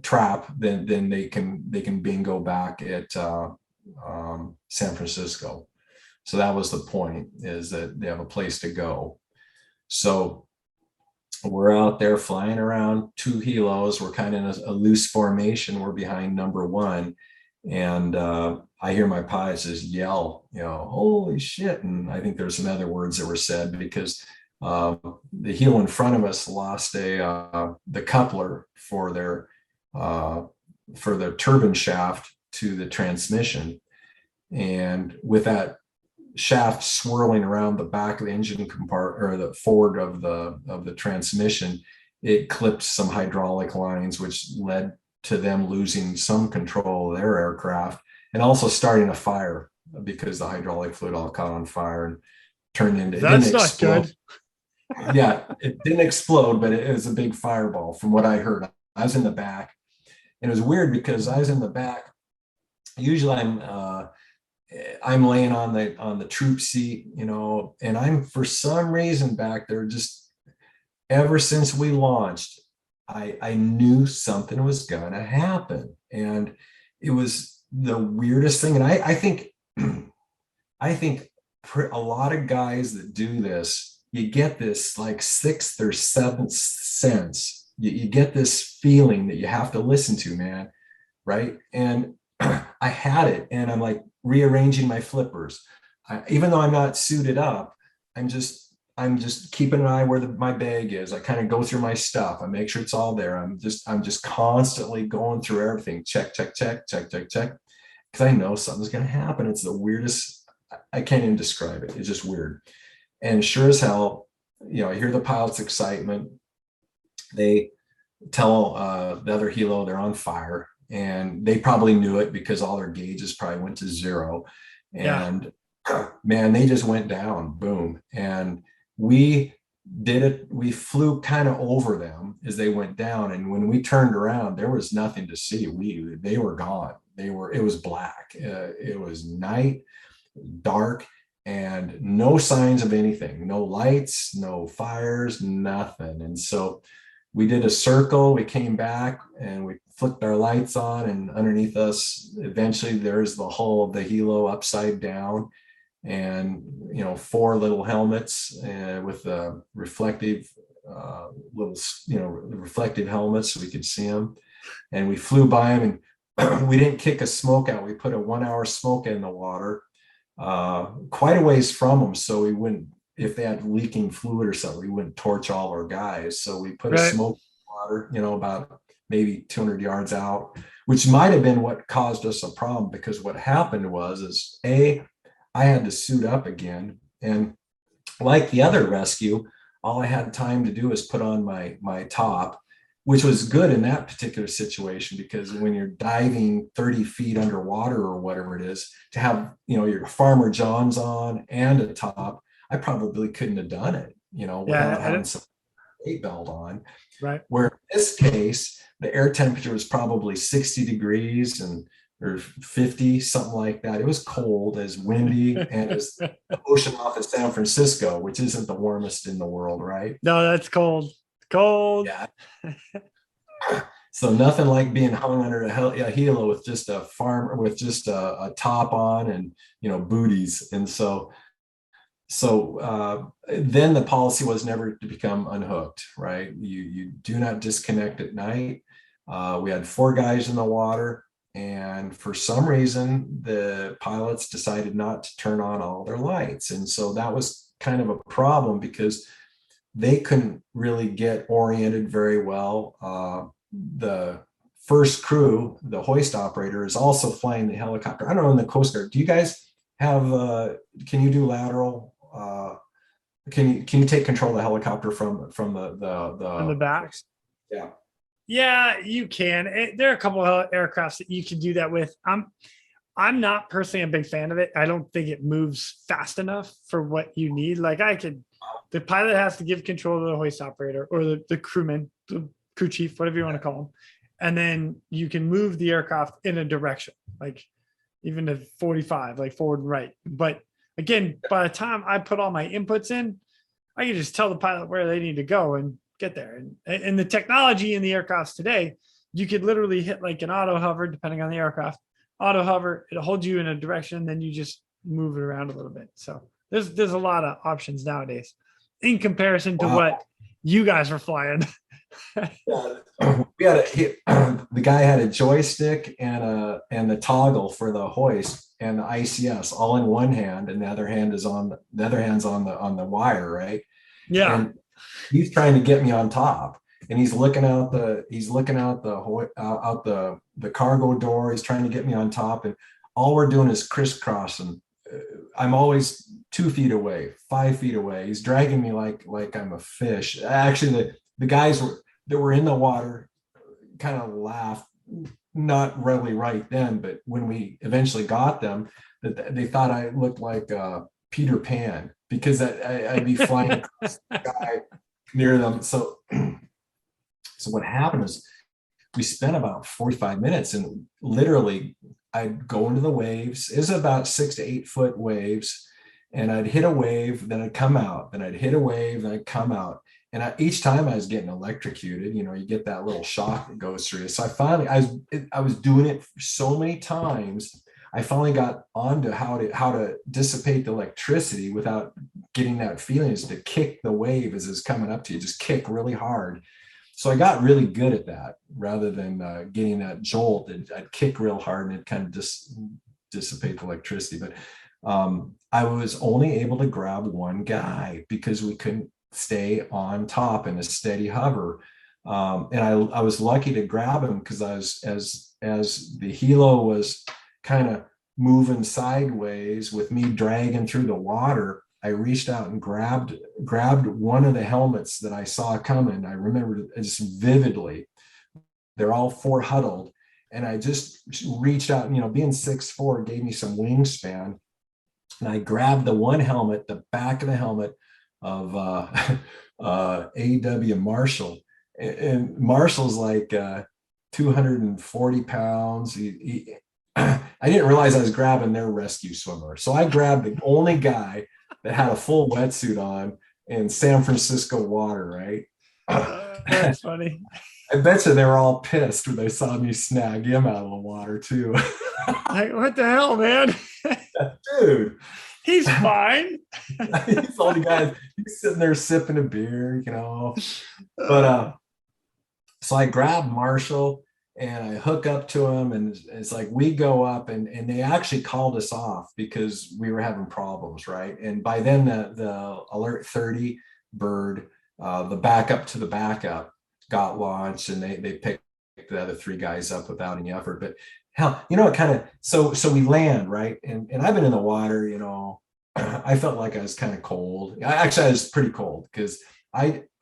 Speaker 2: trap, then they can bingo back at San Francisco. So that was the point, is that they have a place to go. So we're out there flying around 2 helos. We're kind of in a loose formation. We're behind number 1. And I hear my pilots just yell, you know, holy shit. And I think there's some other words that were said, because the helo in front of us lost the coupler for their turbine shaft to the transmission. And with that shaft swirling around the back of the engine compartment, or the forward of the transmission, it clipped some hydraulic lines, which led to them losing some control of their aircraft, and also starting a fire, because the hydraulic fluid all caught on fire and turned into.
Speaker 1: That's not good.
Speaker 2: Yeah, it didn't explode, but it was a big fireball, from what I heard. I was in the back, and it was weird because I was in the back. Usually I'm laying on the troop seat, you know, and I'm for some reason back there. Just ever since we launched, I knew something was gonna happen, and it was the weirdest thing. And I think I think a lot of guys that do this, you get this like sixth or seventh sense. You get this feeling that you have to listen to, man, right? And I had it, and I'm like rearranging my flippers. Even though I'm not suited up, I'm just keeping an eye where my bag is. I kind of go through my stuff. I make sure it's all there. I'm just constantly going through everything. Check, check, check, check, check, check. Because I know something's going to happen. It's the weirdest. I can't even describe it. It's just weird. And sure as hell, you know, I hear the pilot's excitement. They tell the other helo they're on fire, and they probably knew it because all their gauges probably went to zero. And man, they just went down, boom. And we did it. We flew kind of over them as they went down. And when we turned around, there was nothing to see. They were gone. It was black. It was night, dark, and no signs of anything, no lights, no fires, nothing. And so we did a circle, we came back and we flicked our lights on, and underneath us, eventually there's the hull of the helo upside down, and, you know, 4 little helmets with reflective little, you know, reflective helmets so we could see them. And we flew by them, and we didn't kick a smoke out. We put a 1-hour smoke in the water quite a ways from them, so we wouldn't, if they had leaking fluid or something, we wouldn't torch all our guys. So we put a smoke in the water, you know, about maybe 200 yards out, which might have been what caused us a problem, because what happened was I had to suit up again, and like the other rescue, all I had time to do was put on my top, which was good in that particular situation, because when you're diving 30 feet underwater or whatever it is, to have, you know, your Farmer John's on and a top, I probably couldn't have done it, you know, without having some weight belt on.
Speaker 1: Right.
Speaker 2: Where in this case, the air temperature was probably 60 degrees or 50, something like that. It was cold, as windy, and as the ocean off of San Francisco, which isn't the warmest in the world, right?
Speaker 1: No, that's cold. Cold.
Speaker 2: Yeah. So nothing like being hung under a helo with just a top on and, you know, booties. And so then the policy was never to become unhooked, right? You do not disconnect at night. We had 4 guys in the water, and for some reason the pilots decided not to turn on all their lights, and so that was kind of a problem because they couldn't really get oriented very well. The first crew, the hoist operator, is also flying the helicopter. I don't know, in the Coast Guard, do you guys have can you do lateral? Can you take control of the helicopter from
Speaker 1: the back?
Speaker 2: Yeah.
Speaker 1: Yeah, you can. There are a couple of aircrafts that you can do that with. I'm not personally a big fan of it. I don't think it moves fast enough for what you need. Like the pilot has to give control to the hoist operator or the crewman, the crew chief, whatever you want to call them. And then you can move the aircraft in a direction, like even to 45, like forward and right. But again, by the time I put all my inputs in, I can just tell the pilot where they need to go and get there. And the technology in the aircrafts today, you could literally hit like an auto hover, depending on the aircraft, auto hover, it'll hold you in a direction, then you just move it around a little bit. So there's a lot of options nowadays in comparison to what you guys were flying.
Speaker 2: We had the guy had a joystick and the toggle for the hoist and the ICS all in one hand, and the other hand's on the wire, right?
Speaker 1: Yeah.
Speaker 2: And he's trying to get me on top, and he's looking out the cargo door. He's trying to get me on top, and all we're doing is crisscrossing. I'm always 2 feet away, 5 feet away. He's dragging me like I'm a fish. Actually, the guys that were in the water kind of laughed, not really right then, but when we eventually got them, that they thought I looked like Peter Pan, because I'd be flying across the sky near them. So what happened is we spent about 45 minutes, and literally I'd go into the waves. It was about 6 to 8 foot waves, and I'd hit a wave, then I'd come out, then I'd hit a wave, then I'd come out. And each time I was getting electrocuted, you know, you get that little shock that goes through you. So I was doing it so many times. I finally got onto how to dissipate the electricity without getting that feeling, is to kick the wave as it's coming up to you, just kick really hard. So I got really good at that, rather than getting that jolt. I'd kick real hard and it kind of dissipate the electricity. But I was only able to grab one guy because we couldn't stay on top in a steady hover. And I was lucky to grab him, because as the helo was kind of moving sideways with me dragging through the water, I reached out and grabbed one of the helmets that I saw coming. I remember it just vividly. They're all 4 huddled, and I just reached out, and, you know, being 6'4" gave me some wingspan, and I grabbed the one helmet, the back of the helmet of A.W. Marshall, and Marshall's like 240 pounds. I didn't realize I was grabbing their rescue swimmer, so I grabbed the only guy that had a full wetsuit on in San Francisco water, right?
Speaker 1: That's funny.
Speaker 2: I bet you they were all pissed when they saw me snag him out of the water too.
Speaker 1: Like, what the hell, man?
Speaker 2: Dude.
Speaker 1: He's fine.
Speaker 2: He's all the guys, he's sitting there sipping a beer, you know. But so I grabbed Marshall and I hook up to him, and it's like we go up, and they actually called us off because we were having problems, right? And by then the Alert 30 bird, the backup to the backup, got launched, and they picked the other 3 guys up without any effort. But hell, you know, it kind of, so we land, right? And I've been in the water, you know, I felt like I was kind of cold. Actually, I was pretty cold, because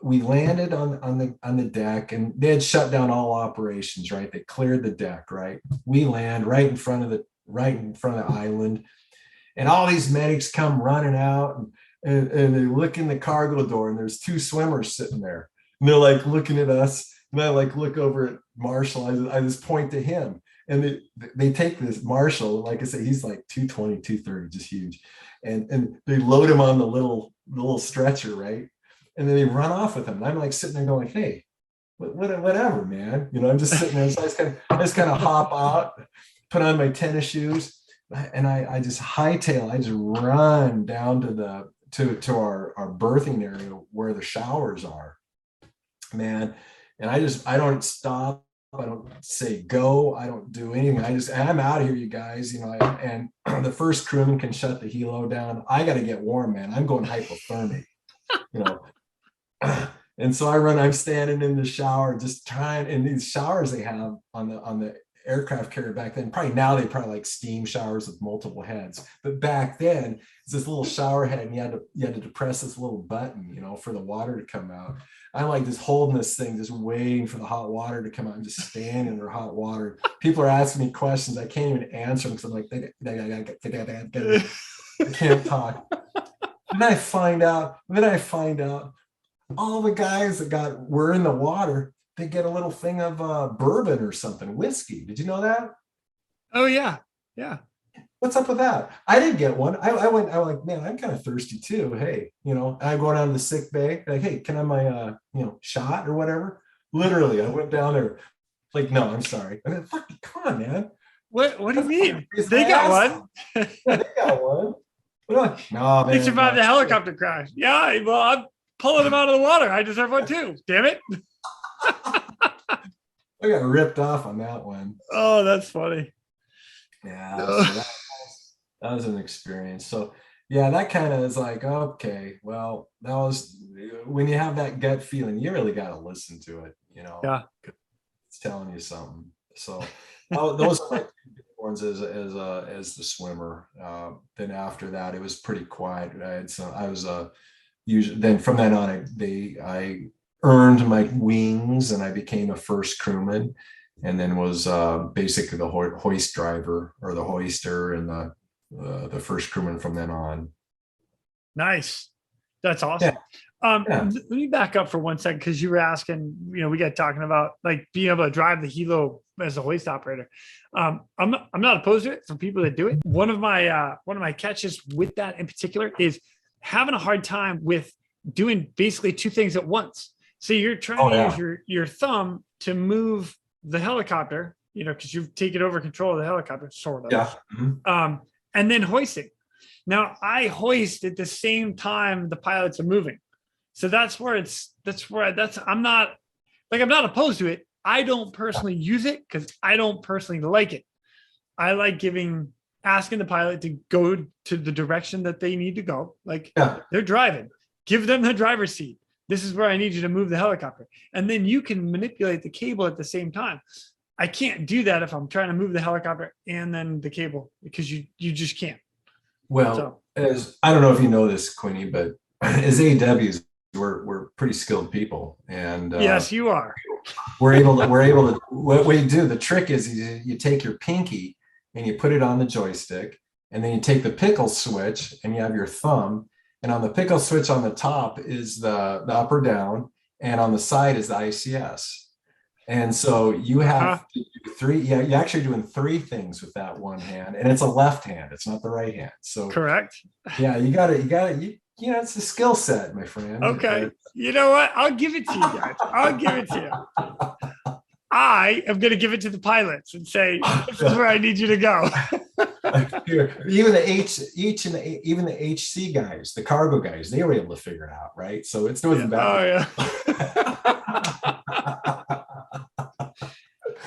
Speaker 2: we landed on the deck, and they had shut down all operations, right? They cleared the deck, right? We land right in front of the island, and all these medics come running out, and they look in the cargo door, and there's 2 swimmers sitting there, and they're like looking at us, and I like look over at Marshall. I just point to him, and they take this Marshall, like I said, he's like 220, 230, just huge, and they load him on the little stretcher, right? And then they run off with him. And I'm like sitting there going, hey, whatever, man. You know, I'm just sitting there. So I just kind of hop out, put on my tennis shoes, and I just hightail. I just run down to our berthing area where the showers are, man. And I don't stop. I don't say go. I don't do anything. I'm out of here, you guys. You know, and the first crewman can shut the helo down. I got to get warm, man. I'm going hypothermic, you know. And so I'm standing in the shower, just trying, and these showers they have on the aircraft carrier back then, now they probably like steam showers with multiple heads. But back then, it's this little shower head, and you had to depress this little button, you know, for the water to come out. I'm like just holding this thing, just waiting for the hot water to come out. I'm just standing in their hot water. People are asking me questions. I can't even answer them, because I'm like, I can't talk. And then I find out all the guys that were in the water, they get a little thing of bourbon or something, whiskey. Did you know that?
Speaker 1: Oh yeah, yeah.
Speaker 2: What's up with that? I didn't get one. I was like, man, I'm kind of thirsty too. Hey, you know, I go down to the sick bay, like, hey, can I have my shot or whatever? Literally, I went down there, like, no, I'm sorry. I mean, fuck, come on, man.
Speaker 1: What do you mean? They got one.
Speaker 2: Yeah, they got one. No, man.
Speaker 1: They survived the helicopter crash. Yeah, well, I'm pulling them out of the water. I deserve one too. Damn it.
Speaker 2: I got ripped off on that one.
Speaker 1: Oh, that's funny.
Speaker 2: Yeah, so that was an experience. So yeah, that kind of is like, okay, well, that was when you have that gut feeling, you really got to listen to it, you know.
Speaker 1: Yeah,
Speaker 2: it's telling you something. So those are my 2 big ones as the swimmer. Then after that, it was pretty quiet. Usually then from then on, I earned my wings, and I became a first crewman, and then was basically the hoist driver, or the hoister, and the first crewman from then on.
Speaker 1: Nice. That's awesome.
Speaker 2: Yeah.
Speaker 1: Let me back up for 1 second because you were asking, we got talking about like being able to drive the helo as a hoist operator. I'm not opposed to it for people that do it. One of my catches with that in particular is having a hard time with doing basically two things at once. So you're trying to use your thumb to move the helicopter, because you've taken over control of the helicopter, sort of.
Speaker 2: Yeah. Mm-hmm.
Speaker 1: And then hoisting. Now I hoist at the same time the pilots are moving. So I'm not opposed to it. I don't personally use it because I don't personally like it. I like asking the pilot to go to the direction that they need to go. Like they're driving, give them the driver's seat. This is where I need you to move the helicopter. And then you can manipulate the cable at the same time. I can't do that if I'm trying to move the helicopter and then the cable because you just can't.
Speaker 2: Well, as I don't know if you know this, Quinny, but as AWs, we're pretty skilled people, and
Speaker 1: yes, you are.
Speaker 2: We're able to. What we do, the trick is you take your pinky and you put it on the joystick, and then you take the pickle switch and you have your thumb, and on the pickle switch on the top is the up or down, and on the side is the ICS. And so you have to do three. Yeah, you're actually doing three things with that one hand, and it's a left hand. It's not the right hand. So
Speaker 1: correct.
Speaker 2: Yeah, you got it. It's a skill set, my friend.
Speaker 1: Okay. You know what? I'll give it to you guys. I'll give it to you. I am going to give it to the pilots and say, this is where I need you to go.
Speaker 2: Even the HC guys, the cargo guys, they were able to figure it out, right? So it's no bad.
Speaker 1: Oh yeah.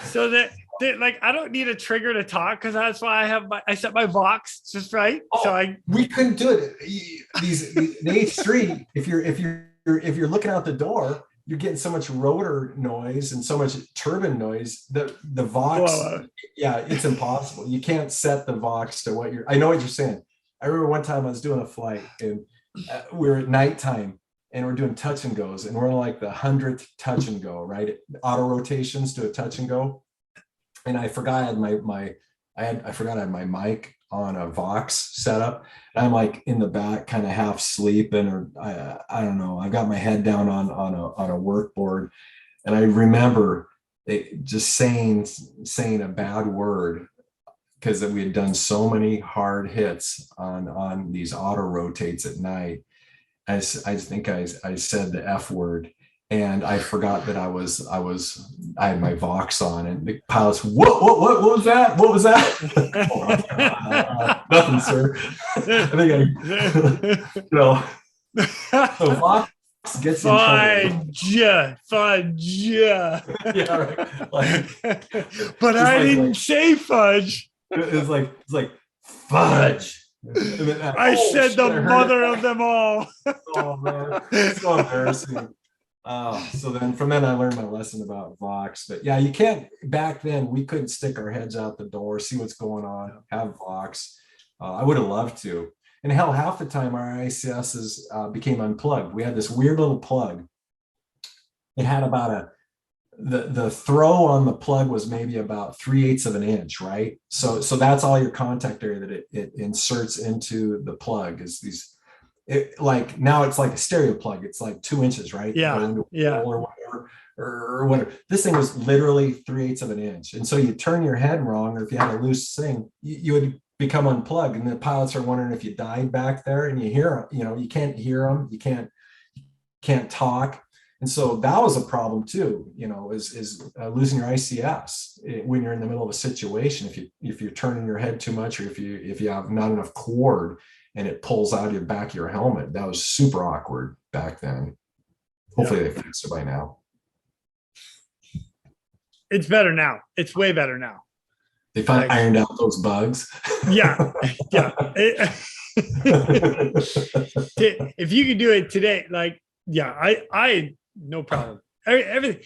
Speaker 1: So that like I don't need a trigger to talk because that's why I set my Vox just right.
Speaker 2: We couldn't do it. The H3, if you're looking out the door, you're getting so much rotor noise and so much turbine noise. The Vox, it's impossible. You can't set the Vox to what you're. I know what you're saying. I remember one time I was doing a flight and we were at nighttime and we're doing touch and goes, and we're on like the 100th touch and go, right? Auto rotations to a touch and go. And I forgot I had my mic on a Vox setup. And I'm like in the back, kind of half sleeping, or I don't know. I got my head down on a work board, and I remember just saying a bad word because we had done so many hard hits on these auto rotates at night. I think I said the F word, and I forgot that I had my Vox on, and the pilots, what was that? What was that? Nothing, sir. I think so Vox gets in trouble.
Speaker 1: Fudge.
Speaker 2: Yeah, right.
Speaker 1: But I didn't say fudge.
Speaker 2: It's like fudge.
Speaker 1: I said the mother of them all.
Speaker 2: Oh man, it's so embarrassing. So then from then I learned my lesson about Vox. But yeah, you can't. Back then we couldn't stick our heads out the door, see what's going on, have Vox. I would have loved to. And hell, half the time our ICSs became unplugged. We had this weird little plug. It had about the throw on the plug was maybe about 3/8 of an inch, right? So that's all your contact area that it inserts into the plug is these. Like now it's like a stereo plug. It's like 2 inches, right? Or whatever. This thing was literally 3/8 of an inch, and so you turn your head wrong, or if you had a loose thing, you would become unplugged, and the pilots are wondering if you died back there, and you hear them. You can't hear them. You can't talk. And so that was a problem too, is losing your ICS when you're in the middle of a situation. If you're turning your head too much, or if you have not enough cord and it pulls out of your back of your helmet, that was super awkward back then. Hopefully they fixed it by now.
Speaker 1: It's better now. It's way better now.
Speaker 2: They finally ironed out those bugs.
Speaker 1: Yeah. If you could do it today, I no problem. Everything,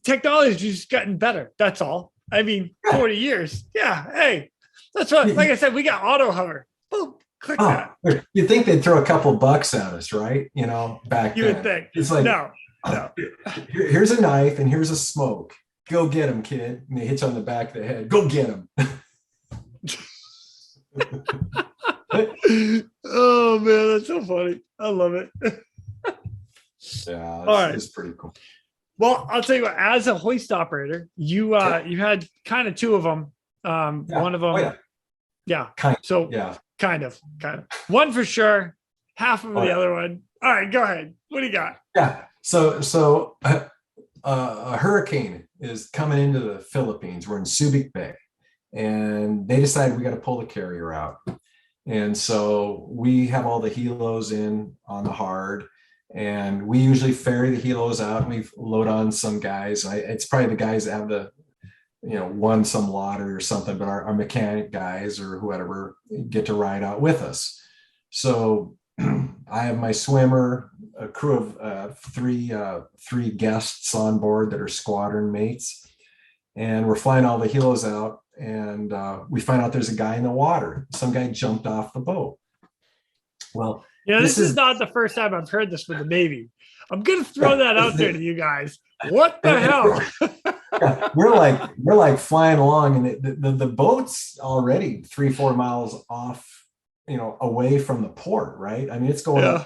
Speaker 1: technology has just gotten better. That's all. I mean, 40 years. Yeah. Hey, that's what. Like I said, we got auto hover. Boom. Click that.
Speaker 2: You'd think they'd throw a couple bucks at us, right? Back then.
Speaker 1: You would think.
Speaker 2: It's like
Speaker 1: no.
Speaker 2: Here's a knife and here's a smoke. Go get him, kid. And they hit you on the back of the head. Go get him.
Speaker 1: Oh man, that's so funny. I love it.
Speaker 2: Yeah,
Speaker 1: All right.
Speaker 2: it's pretty cool.
Speaker 1: Well, I'll tell you what, as a hoist operator, you had kind of two of them. One of them,
Speaker 2: Oh, yeah.
Speaker 1: yeah.
Speaker 2: Kind of,
Speaker 1: So
Speaker 2: yeah.
Speaker 1: kind of. One for sure, half of the
Speaker 2: yeah.
Speaker 1: other one. All right, go ahead. What do you got?
Speaker 2: Yeah. So a hurricane is coming into the Philippines. We're in Subic Bay, and they decided we got to pull the carrier out. And so we have all the helos in on the hard, and we usually ferry the helos out, and we load on some guys. It's probably the guys that have the, won some lottery or something, but our mechanic guys or whoever get to ride out with us. So I have my swimmer, a crew of three guests on board that are squadron mates, and we're flying all the helos out, and we find out there's a guy in the water. Some guy jumped off the boat. Well,
Speaker 1: this is not the first time I've heard this with the Navy. I'm gonna throw that out there to you guys. What the hell?
Speaker 2: Yeah, we're like flying along, and the boat's already 3-4 miles off, away from the port, right? I mean, it's going,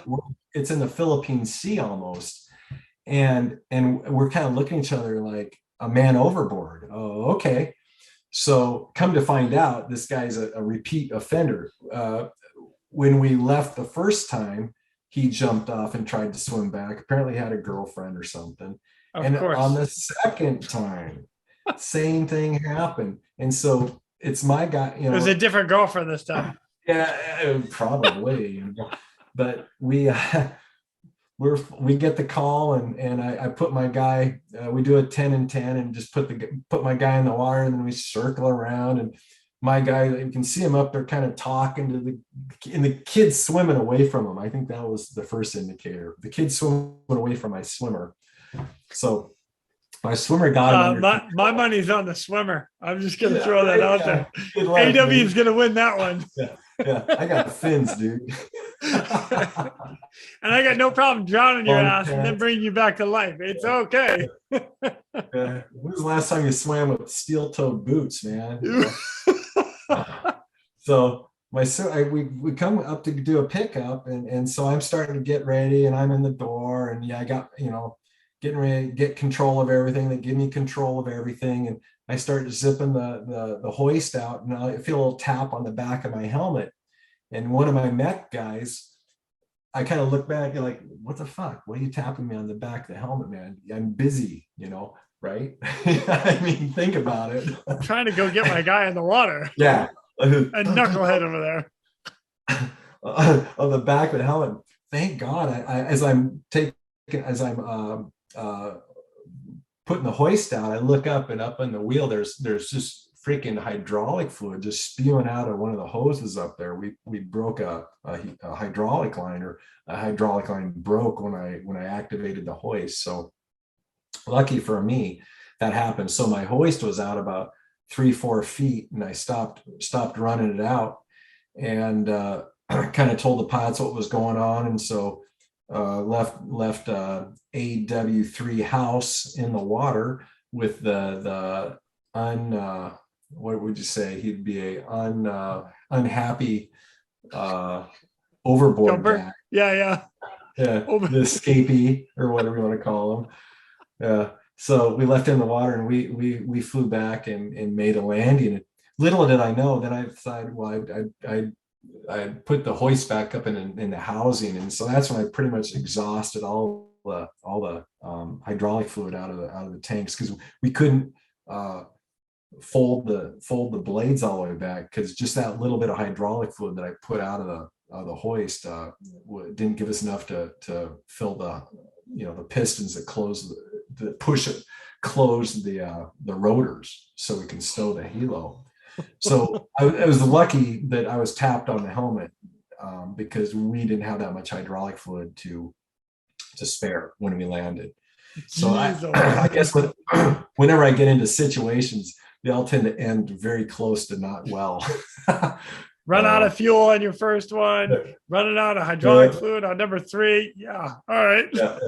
Speaker 2: it's in the Philippine Sea almost, and we're kind of looking at each other like a man overboard. Oh, okay. So come to find out, this guy's a repeat offender. When we left the first time, he jumped off and tried to swim back. Apparently had a girlfriend or something. Of course. On the second time, same thing happened. And so it's my guy,
Speaker 1: It was a different girlfriend this time.
Speaker 2: Yeah, probably. But we get the call, and I put my guy, we do a 10 and 10 and just put my guy in the water, and then we circle around, and my guy, you can see him up there kind of talking to and the kid's swimming away from him. I think that was the first indicator. The kid's swimming away from my swimmer. So my swimmer got him.
Speaker 1: My money's on the swimmer. I'm just going to throw that out there. AW is going to win that one.
Speaker 2: Yeah, I got fins, dude.
Speaker 1: And I got no problem drowning your ass and then bringing you back to life. It's okay.
Speaker 2: When was the last time you swam with steel-toed boots, man? So we come up to do a pickup, and so I'm starting to get ready, and I'm in the door, and I got, getting ready to get control of everything. They give me control of everything, and I start zipping the hoist out, and I feel a little tap on the back of my helmet. And one of my mech guys, I kind of look back and like, what the fuck? Why are you tapping me on the back of the helmet, man? I'm busy, right? I mean, think about it.
Speaker 1: I'm trying to go get my guy in the water.
Speaker 2: Yeah.
Speaker 1: A knucklehead over there.
Speaker 2: On the back of the helmet. Thank God, as I'm putting the hoist out, I look up, and up on the wheel, there's just freaking hydraulic fluid just spewing out of one of the hoses up there. We broke a hydraulic line, or a hydraulic line broke when I activated the hoist. So lucky for me that happened. So my hoist was out about 3-4 feet, and I stopped running it out, and kind of told the pilots what was going on. And so left AW3 house in the water with the what would you say? He'd be a unhappy overboard guy.
Speaker 1: Yeah.
Speaker 2: The escapee, or whatever you want to call him. Yeah. So we left him in the water, and we flew back and made a landing. Little did I know, then I decided, well, I put the hoist back up in the housing, and so that's when I pretty much exhausted all the hydraulic fluid out of the tanks, because we couldn't fold the blades all the way back, because just that little bit of hydraulic fluid that I put out of the hoist didn't give us enough to fill the pistons that close close the rotors, so we can stow the helo. So I was lucky that I was tapped on the helmet, because we didn't have that much hydraulic fluid to spare when we landed. So I guess whenever I get into situations, they all tend to end very close to not well.
Speaker 1: Run out of fuel on your first one, running out of hydraulic fluid on number 3. Yeah. All right.
Speaker 2: Yeah.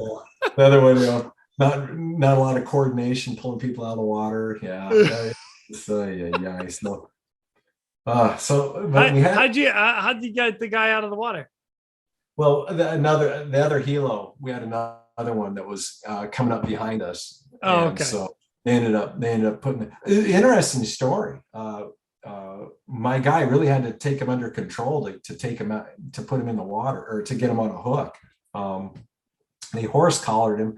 Speaker 2: The other one, not a lot of coordination, pulling people out of the water. Yeah. So But we had,
Speaker 1: How'd you get the guy out of the water?
Speaker 2: well, the other helo, we had another one that was coming up behind us,
Speaker 1: Oh,
Speaker 2: and
Speaker 1: okay.
Speaker 2: so they ended up putting interesting story. My guy really had to take him under control to take him out, to put him in the water, or to get him on a hook. They horse collared him,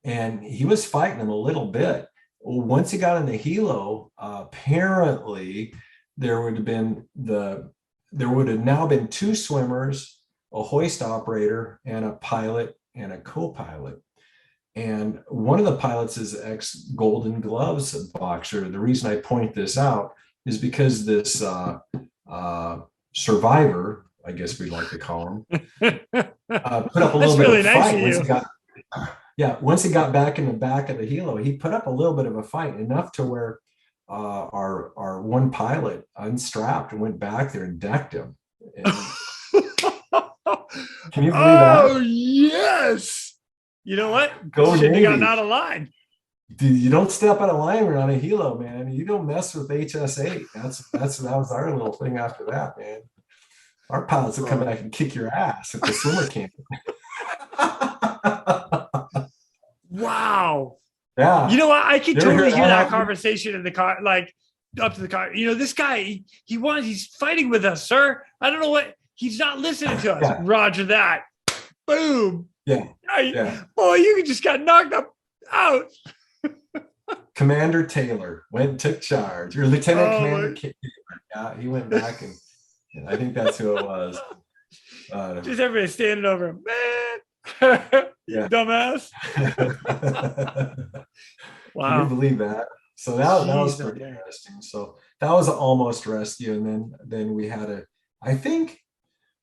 Speaker 2: and he was fighting him a little bit. Once he got in the helo, apparently there would have now been two swimmers, a hoist operator, and a pilot and a co-pilot. And one of the pilots is ex Golden Gloves boxer. The reason I point this out is because this survivor, I guess we'd like to call him, put up a little bit
Speaker 1: really
Speaker 2: of
Speaker 1: nice
Speaker 2: fight
Speaker 1: of
Speaker 2: once
Speaker 1: you.
Speaker 2: he got, yeah, once he got back in the back of the helo. He put up a little bit of a fight, enough to where our one pilot unstrapped and went back there and decked him. And can you believe
Speaker 1: Oh
Speaker 2: that?
Speaker 1: yes. You know what?
Speaker 2: Go
Speaker 1: Shouldn't have gotten
Speaker 2: Navy.
Speaker 1: out of line.
Speaker 2: Dude, you don't step out of line on a helo, man. You don't mess with HS8. That was our little thing after that, man. Our pilots will come back and kick your ass if the swimmer can't.
Speaker 1: Wow.
Speaker 2: Yeah.
Speaker 1: You know what? I could
Speaker 2: You ever
Speaker 1: totally hear that
Speaker 2: happen?
Speaker 1: conversation in the car, like up to the car. You know, this guy, he's fighting with us, sir. I don't know what, he's not listening to us.
Speaker 2: Yeah.
Speaker 1: Roger that. Boom.
Speaker 2: Yeah. Yeah.
Speaker 1: Boy, you just got knocked up out.
Speaker 2: Commander Taylor took charge, or Lieutenant Commander Taylor. Yeah, he went back, and I think that's who it was.
Speaker 1: Just everybody standing over him, man.
Speaker 2: Yeah.
Speaker 1: Dumbass. Wow.
Speaker 2: Can you believe that? So that was pretty interesting. So that was almost rescue, and then we had I think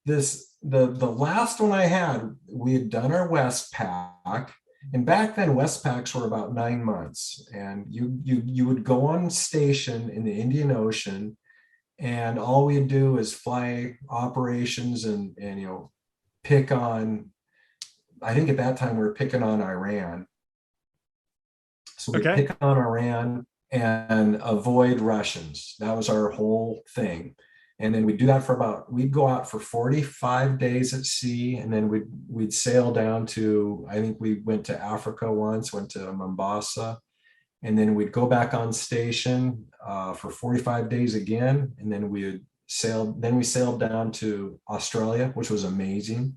Speaker 2: the last one I had, we had done our Westpac. And back then, Westpacs were about 9 months, and you would go on station in the Indian Ocean, and all we'd do is fly operations and pick on. I think at that time we were picking on Iran, so we pick on Iran and avoid Russians. That was our whole thing. And then we'd do that we'd go out for 45 days at sea, and then we'd sail down to, I think we went to Africa once, went to Mombasa, and then we'd go back on station for 45 days again. And then we sailed down to Australia, which was amazing,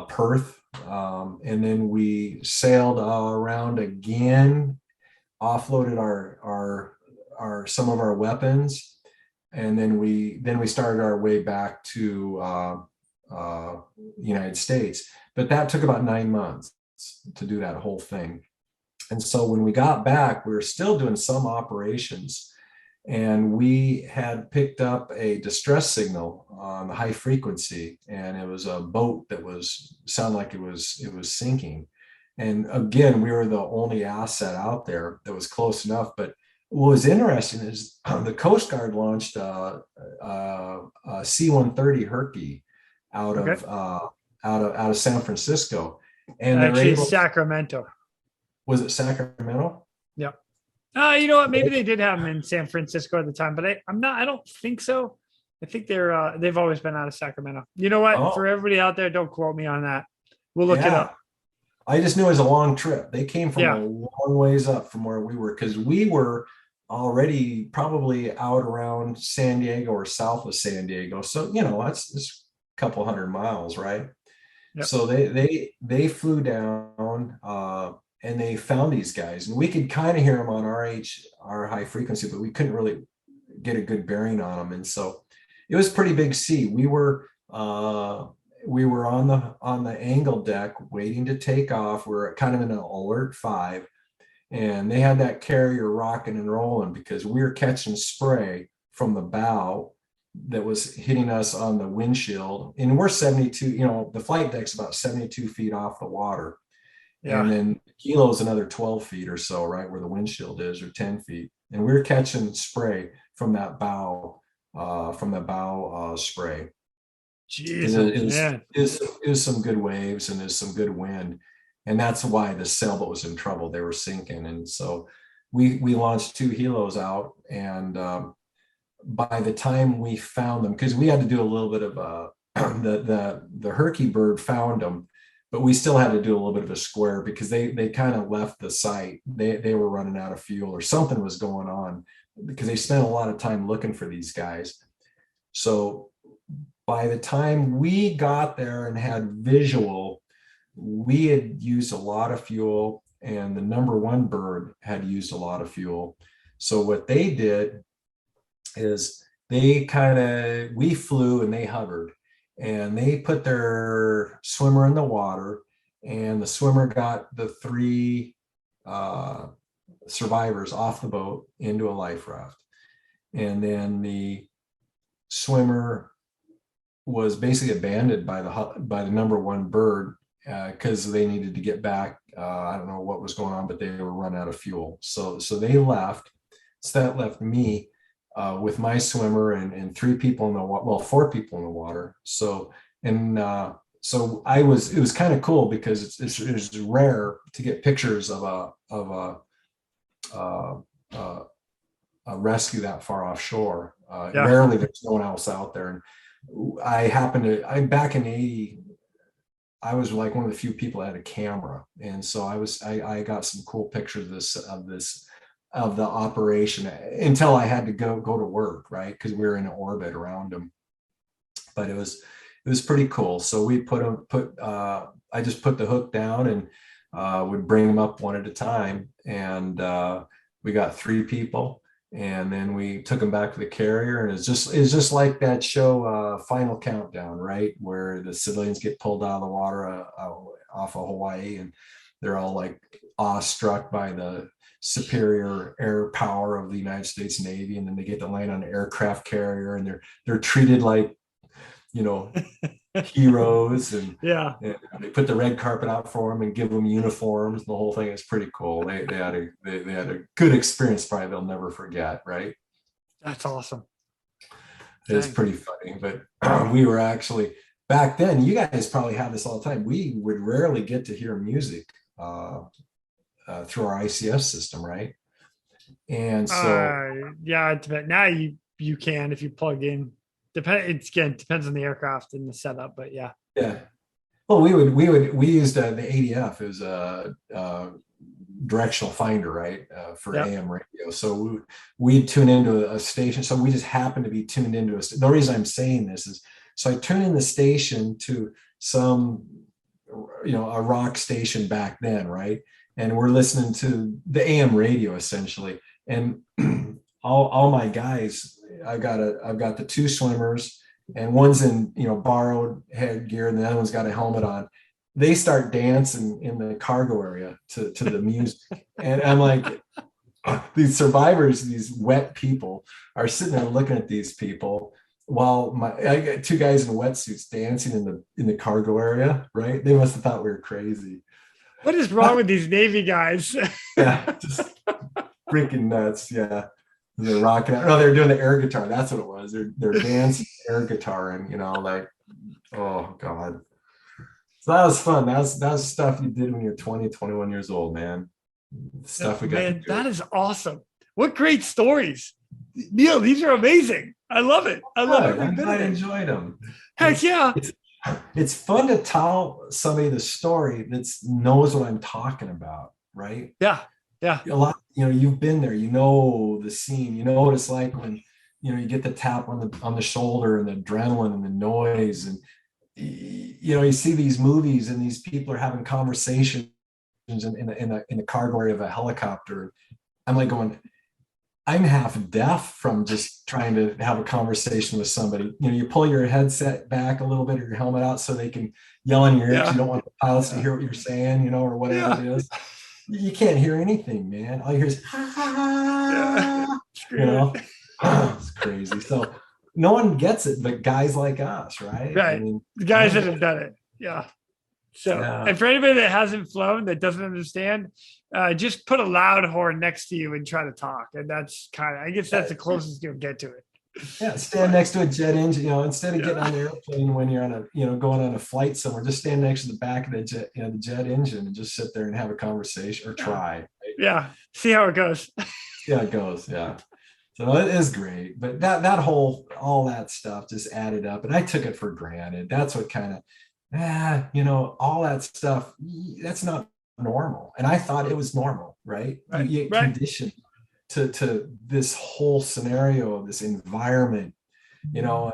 Speaker 2: Perth. And then we sailed around again, offloaded our some of our weapons. And then we started our way back to United States. But that took about 9 months to do that whole thing. And so when we got back, we were still doing some operations, and we had picked up a distress signal on the high frequency, and it was a boat that sounded like it was sinking. And again, we were the only asset out there that was close enough. But what was interesting is the Coast Guard launched a C-130 Herky out of San Francisco, and
Speaker 1: actually Sacramento.
Speaker 2: Was it Sacramento?
Speaker 1: Yep. You know what? Maybe they did have them in San Francisco at the time, but I don't think so. I think they've always been out of Sacramento. You know what? Oh. For everybody out there, don't quote me on that. We'll look it up.
Speaker 2: I just knew it was a long trip. They came from a long ways up from where we were, because we were already probably out around San Diego or south of San Diego. So, that's a couple 100 miles, right? Yep. So they flew down and they found these guys, and we could kind of hear them on our high frequency, but we couldn't really get a good bearing on them. And so it was pretty big sea. We were on the angle deck waiting to take off. We're kind of in an alert 5, and they had that carrier rocking and rolling because we were catching spray from the bow that was hitting us on the windshield. And we're 72, the flight deck's about 72 feet off the water. Yeah. And then Kilo's another 12 feet or so, right where the windshield is, or 10 feet. And we were catching spray from that bow, spray.
Speaker 1: Jeez,
Speaker 2: it was some good waves, and there's some good wind. And that's why the sailboat was in trouble. They were sinking. And so we launched 2 helos out, and by the time we found them, because we had to do a little bit of the Herky bird found them, but we still had to do a little bit of a square because they kind of left the site. They were running out of fuel or something was going on because they spent a lot of time looking for these guys. So by the time we got there and had visual, we had used a lot of fuel, and the number one bird had used a lot of fuel. So what they did is we flew and they hovered, and they put their swimmer in the water, and the swimmer got the three survivors off the boat into a life raft. And then the swimmer was basically abandoned by the number one bird because they needed to get back. I don't know what was going on, but they were run out of fuel. So they left. So that left me with my swimmer and three people in the water, well, four people in the water. So it was kind of cool because it's rare to get pictures of a rescue that far offshore. Rarely there's no one else out there. And I'm back in '80. I was like one of the few people that had a camera, and so I got some cool pictures of the operation until I had to go to work, right? Because we were in orbit around them. But it was pretty cool. So we I just put the hook down and would bring them up one at a time, and we got three people. And then we took them back to the carrier, and it's just like that show, Final Countdown, right? Where the civilians get pulled out of the water off of Hawaii, and they're all like awestruck by the superior air power of the United States Navy, and then they get to land on an aircraft carrier, and they're treated like, heroes, and they put the red carpet out for them and give them uniforms. The whole thing is pretty cool. They had a good experience, probably they'll never forget, right?
Speaker 1: That's awesome.
Speaker 2: It's pretty funny. But we were actually, back then, you guys probably have this all the time, we would rarely get to hear music through our ICS system, right? And so
Speaker 1: now you can if you plug in. Depends on the aircraft and the setup, but yeah.
Speaker 2: Well, we used the ADF as a directional finder, right, for AM radio. So we tune into a station. So we just happen to be tuned into the reason I'm saying this is, so I tune in the station to some, a rock station back then, right? And we're listening to the AM radio essentially, and all my guys, I've got the two swimmers, and one's in borrowed headgear, and the other one's got a helmet on. They start dancing in the cargo area to the music, and I'm like, these survivors, these wet people, are sitting there looking at these people while I got two guys in wetsuits dancing in the cargo area, right? They must have thought we were crazy.
Speaker 1: What is wrong with these Navy guys?
Speaker 2: Yeah, just freaking nuts. Yeah. They're rocking out. No, they're doing the air guitar. That's what it was. They're dancing air guitar, and like, oh God. So that was fun. That's stuff you did when you're 20, 21 years old, man. Stuff we got.
Speaker 1: Man, that is awesome. What great stories. Neil, these are amazing. I love it. I love it.
Speaker 2: I enjoyed them.
Speaker 1: Heck yeah.
Speaker 2: It's fun to tell somebody the story that knows what I'm talking about, right?
Speaker 1: Yeah.
Speaker 2: A lot, you've been there, the scene, what it's like when, you get the tap on the shoulder and the adrenaline and the noise, and, you see these movies and these people are having conversations in the cargo area of a helicopter. I'm like going, I'm half deaf from just trying to have a conversation with somebody. You pull your headset back a little bit or your helmet out so they can yell in your ears. You don't want the pilots to hear what you're saying, or whatever it is. You can't hear anything, man. All you hear is, it's crazy. So no one gets it, but guys like us, right?
Speaker 1: Right. The guys that have done it. Yeah. So, and for anybody that hasn't flown, that doesn't understand, just put a loud horn next to you and try to talk. And that's I guess that's the closest you'll get to it.
Speaker 2: Yeah, stand next to a jet engine, instead of getting on the airplane when you're on going on a flight somewhere, just stand next to the back of the jet, the jet engine, and just sit there and have a conversation or try. Right?
Speaker 1: Yeah. See how it goes.
Speaker 2: Yeah, it goes. Yeah. So it is great, but that whole all that stuff just added up, and I took it for granted. That's what kind of, all that stuff. That's not normal, and I thought it was normal, right? You
Speaker 1: Right.
Speaker 2: get
Speaker 1: Right.
Speaker 2: conditioned to this whole scenario, this environment, you know,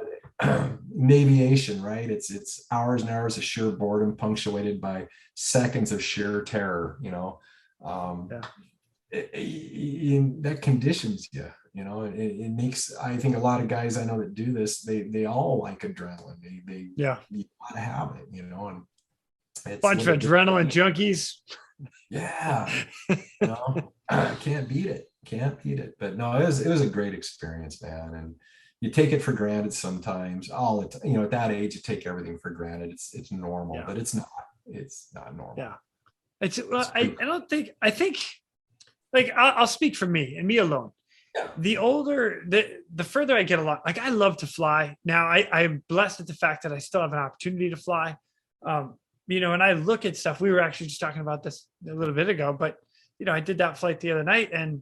Speaker 2: aviation, right? It's hours and hours of sheer boredom punctuated by seconds of sheer terror, um,
Speaker 1: Yeah.
Speaker 2: that conditions you, it makes, I think a lot of guys I know that do this, they all like adrenaline. They
Speaker 1: Yeah.
Speaker 2: you gotta have it, and it's
Speaker 1: Bunch
Speaker 2: when
Speaker 1: of
Speaker 2: it gets,
Speaker 1: adrenaline junkies.
Speaker 2: yeah, can't beat it. Can't beat it. But no, it was a great experience, man. And you take it for granted sometimes. At that age, you take everything for granted. It's normal,
Speaker 1: Yeah.
Speaker 2: but it's not. It's not normal.
Speaker 1: Yeah. It's,
Speaker 2: It's
Speaker 1: well,
Speaker 2: pretty
Speaker 1: I don't think, I think, like, I'll speak for me and me alone.
Speaker 2: yeah.
Speaker 1: The older, the further I get along, like, I love to fly. Now I'm blessed at the fact that I still have an opportunity to fly. And I look at stuff. We were actually just talking about this a little bit ago, but I did that flight the other night, and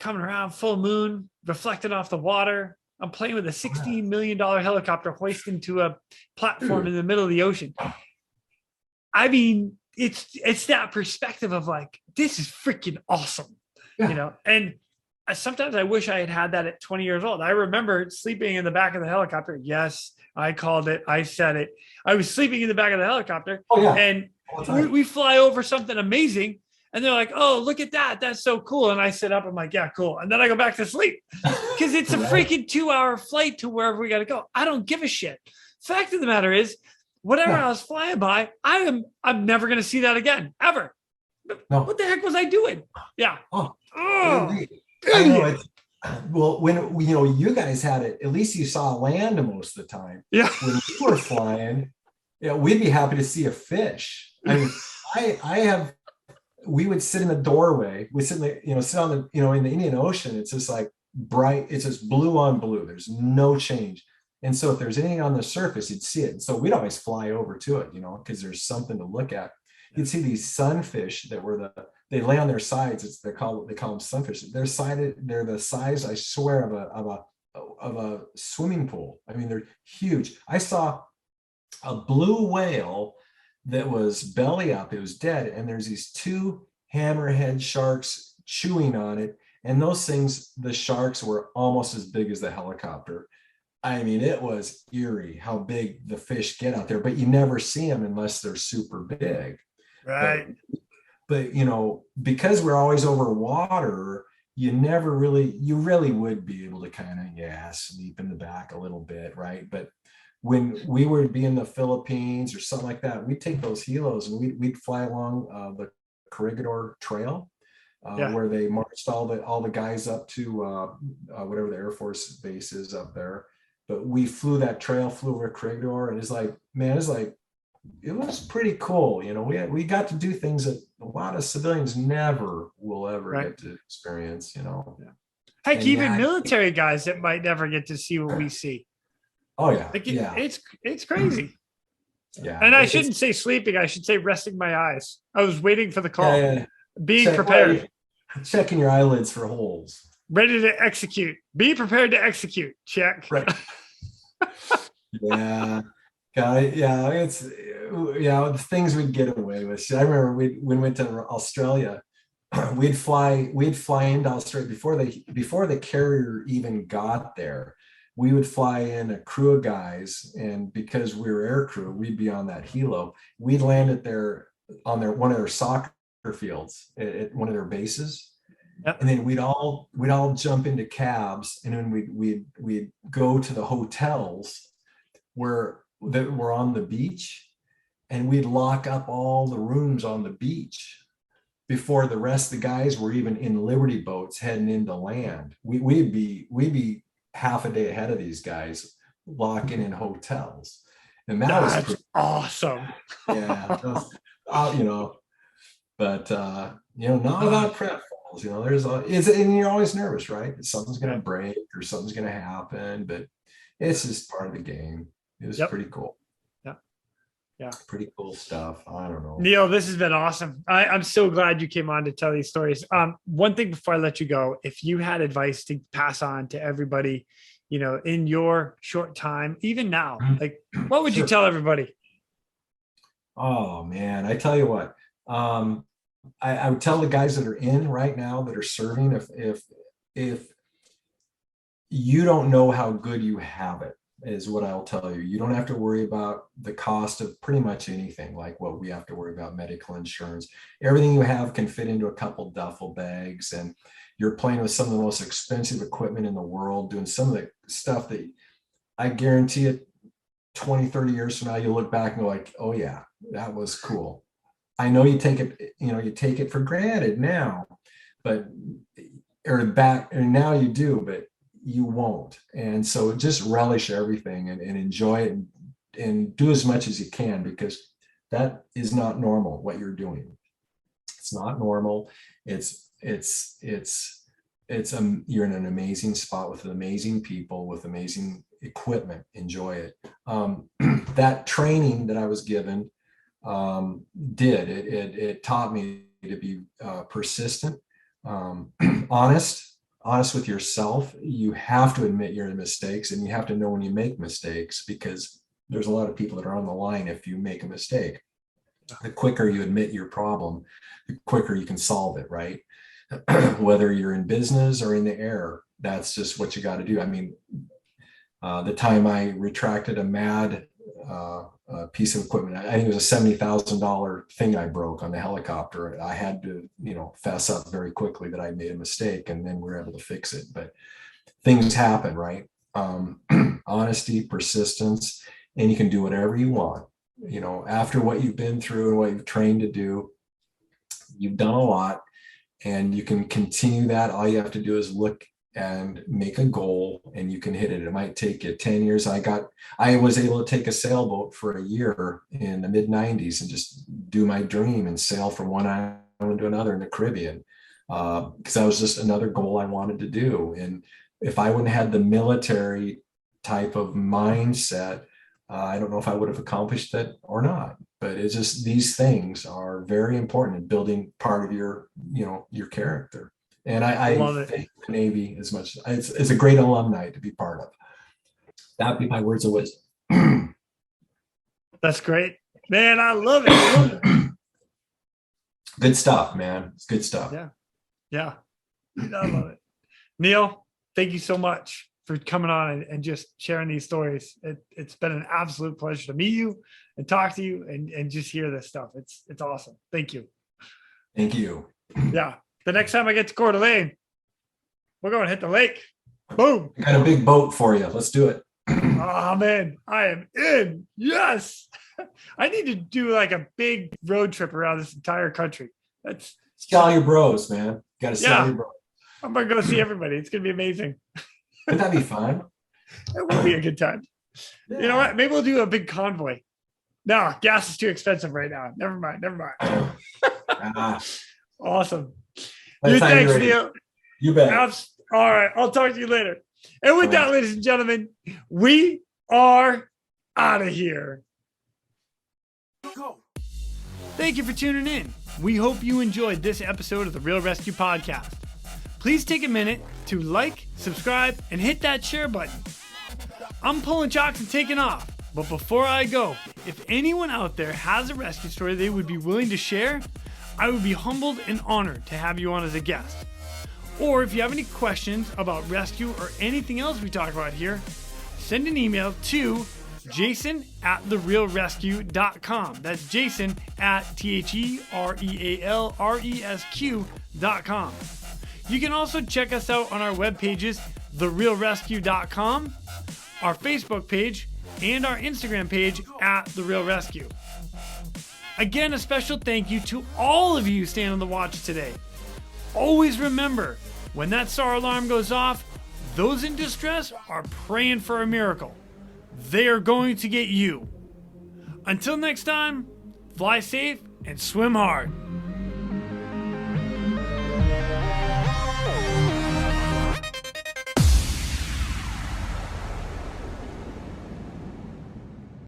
Speaker 1: coming around, full moon, reflecting off the water. I'm playing with a $16 million helicopter hoisted into a platform in the middle of the ocean. I mean, it's that perspective of like, this is freaking awesome,
Speaker 2: Yeah.
Speaker 1: And sometimes I wish I had that at 20 years old. I remember sleeping in the back of the helicopter. Yes, I called it. I said it. I was sleeping in the back of the helicopter,
Speaker 2: Oh yeah.
Speaker 1: and
Speaker 2: All the time.
Speaker 1: we fly over something amazing. And they're like, oh, look at that. That's so cool. And I sit up. I'm like, yeah, cool. And then I go back to sleep because it's a
Speaker 2: Right.
Speaker 1: freaking 2-hour flight to wherever we got to go. I don't give a shit. Fact of the matter is, whatever
Speaker 2: Yeah.
Speaker 1: I was flying by, I'm never going to see that again, ever.
Speaker 2: No.
Speaker 1: What the heck was I doing? Yeah.
Speaker 2: Oh,
Speaker 1: Oh,
Speaker 2: I know it's, well, when you guys had it, at least you saw land most of the time.
Speaker 1: yeah.
Speaker 2: When we were flying, we'd be happy to see a fish. I mean, we would sit in the doorway. We sit sit on the, in the Indian Ocean. It's just like bright. It's just blue on blue. There's no change. And so if there's anything on the surface, you'd see it. And so we'd always fly over to it, because there's something to look at. You'd see these sunfish that they lay on their sides. They call them sunfish. They're the size, I swear, of a swimming pool. I mean, they're huge. I saw a blue whale that was belly up. It was dead, and there's these two hammerhead sharks chewing on it. And those things, the sharks were almost as big as the helicopter. I mean, it was eerie how big the fish get out there, but you never see them unless they're super big.
Speaker 1: Right.
Speaker 2: But because we're always over water, you really would be able to kind of, sleep in the back a little bit, right? But when we would be in the Philippines or something like that, we'd take those helos and we'd fly along the Corregidor Trail, where they marched all the guys up to whatever the Air Force base is up there. But we flew that trail, flew over Corregidor, and it was pretty cool. We got to do things that a lot of civilians never will ever get to experience.
Speaker 1: Yeah. Heck,
Speaker 2: And
Speaker 1: even military guys that might never get to see what we see.
Speaker 2: Oh yeah,
Speaker 1: Like
Speaker 2: yeah,
Speaker 1: it's crazy.
Speaker 2: yeah.
Speaker 1: And I shouldn't say sleeping. I should say resting my eyes. I was waiting for the call, being
Speaker 2: Check,
Speaker 1: prepared,
Speaker 2: checking your eyelids for holes.
Speaker 1: ready to execute. Be prepared to execute. Check.
Speaker 2: Right. Yeah. Yeah, it's the things we'd get away with. I remember when we went to Australia, we'd fly into Australia before the carrier even got there. We would fly in a crew of guys, and because we were air crew, we'd be on that helo. We'd land at one of their soccer fields at one of their bases. Yep. And then we'd all jump into cabs, and then we'd go to the hotels that were on the beach, and we'd lock up all the rooms on the beach before the rest of the guys were even in Liberty boats heading into land. We'd be half a day ahead of these guys, locking in hotels, and that was
Speaker 1: awesome.
Speaker 2: Yeah, but not without prep falls. And you're always nervous, right? Something's going to break or something's going to happen, but it's just part of the game. It was pretty cool.
Speaker 1: Yeah. Yeah.
Speaker 2: Pretty cool stuff. I don't know.
Speaker 1: Neil, this has been awesome. I'm so glad you came on to tell these stories. One thing before I let you go, if you had advice to pass on to everybody, in your short time, even now, like what would you tell everybody?
Speaker 2: Oh man, I tell you what, I would tell the guys that are in right now that are serving, if you don't know how good you have it, is what I'll tell you. You don't have to worry about the cost of pretty much anything like what we have to worry about, medical insurance. Everything you have can fit into a couple duffel bags, and you're playing with some of the most expensive equipment in the world, doing some of the stuff that I guarantee it 20, 30 years from now, you look back and go like, oh yeah, that was cool. I know you take it for granted now, but now you do, but you won't. And so just relish everything and enjoy it and do as much as you can, because that is not normal what you're doing. It's not normal. You're in an amazing spot with amazing people, with amazing equipment. Enjoy it. That training that I was given it taught me to be persistent, honest with yourself. You have to admit your mistakes, and you have to know when you make mistakes, because there's a lot of people that are on the line if you make a mistake. The quicker you admit your problem, the quicker you can solve it, right? Whether you're in business or in the air, that's just what you got to do. I mean, the time I retracted a mad piece of equipment, I think it was a $70,000 thing I broke on the helicopter. I had to, fess up very quickly that I made a mistake, and then we were able to fix it. But things happen, right? Honesty, persistence, and you can do whatever you want. After what you've been through and what you've trained to do, you've done a lot, and you can continue that. All you have to do is look and make a goal, and you can hit it. It might take you 10 years. I was able to take a sailboat for a year in the mid 90s and just do my dream and sail from one island to another in the Caribbean. Because that was just another goal I wanted to do. And if I wouldn't have had the military type of mindset, I don't know if I would have accomplished it or not. But it's just, these things are very important in building part of your character. And I thank the Navy as much. It's a great alumni to be part of. That'd be my words of wisdom.
Speaker 1: That's great, man. I love it.
Speaker 2: Good stuff, man. It's good stuff.
Speaker 1: Yeah. I love it. Neil, thank you so much for coming on and just sharing these stories. It's been an absolute pleasure to meet you and talk to you and just hear this stuff. It's awesome. Thank you.
Speaker 2: Thank you.
Speaker 1: Yeah. The next time I get to Coeur d'Alene, we're going to hit the lake. Boom.
Speaker 2: I got a big boat for you. Let's do it.
Speaker 1: Oh, man. I am in. Yes. I need to do like a big road trip around this entire country.
Speaker 2: See all your bros, man. Got to see all your bros.
Speaker 1: I'm going to go see everybody. It's going to be amazing.
Speaker 2: Wouldn't that be fun?
Speaker 1: It will be a good time. Yeah. You know what? Maybe we'll do a big convoy. No, gas is too expensive right now. Never mind. Awesome. Thanks, Neil.
Speaker 2: You bet.
Speaker 1: All right. I'll talk to you later. And with that, ladies and gentlemen, we are out of here. Go. Thank you for tuning in. We hope you enjoyed this episode of the Real ResQ podcast. Please take a minute to like, subscribe, and hit that share button. I'm pulling chocks and taking off. But before I go, if anyone out there has a rescue story they would be willing to share, I would be humbled and honored to have you on as a guest. Or if you have any questions about rescue or anything else we talk about here, send an email to jason@therealresq.com. That's Jason at TheRealResQ.com. You can also check us out on our web pages, therealresq.com, our Facebook page, and our Instagram page @TheRealResQ. Again, a special thank you to all of you staying on the watch today. Always remember, when that SAR alarm goes off, those in distress are praying for a miracle. They are going to get you. Until next time, fly safe and swim hard.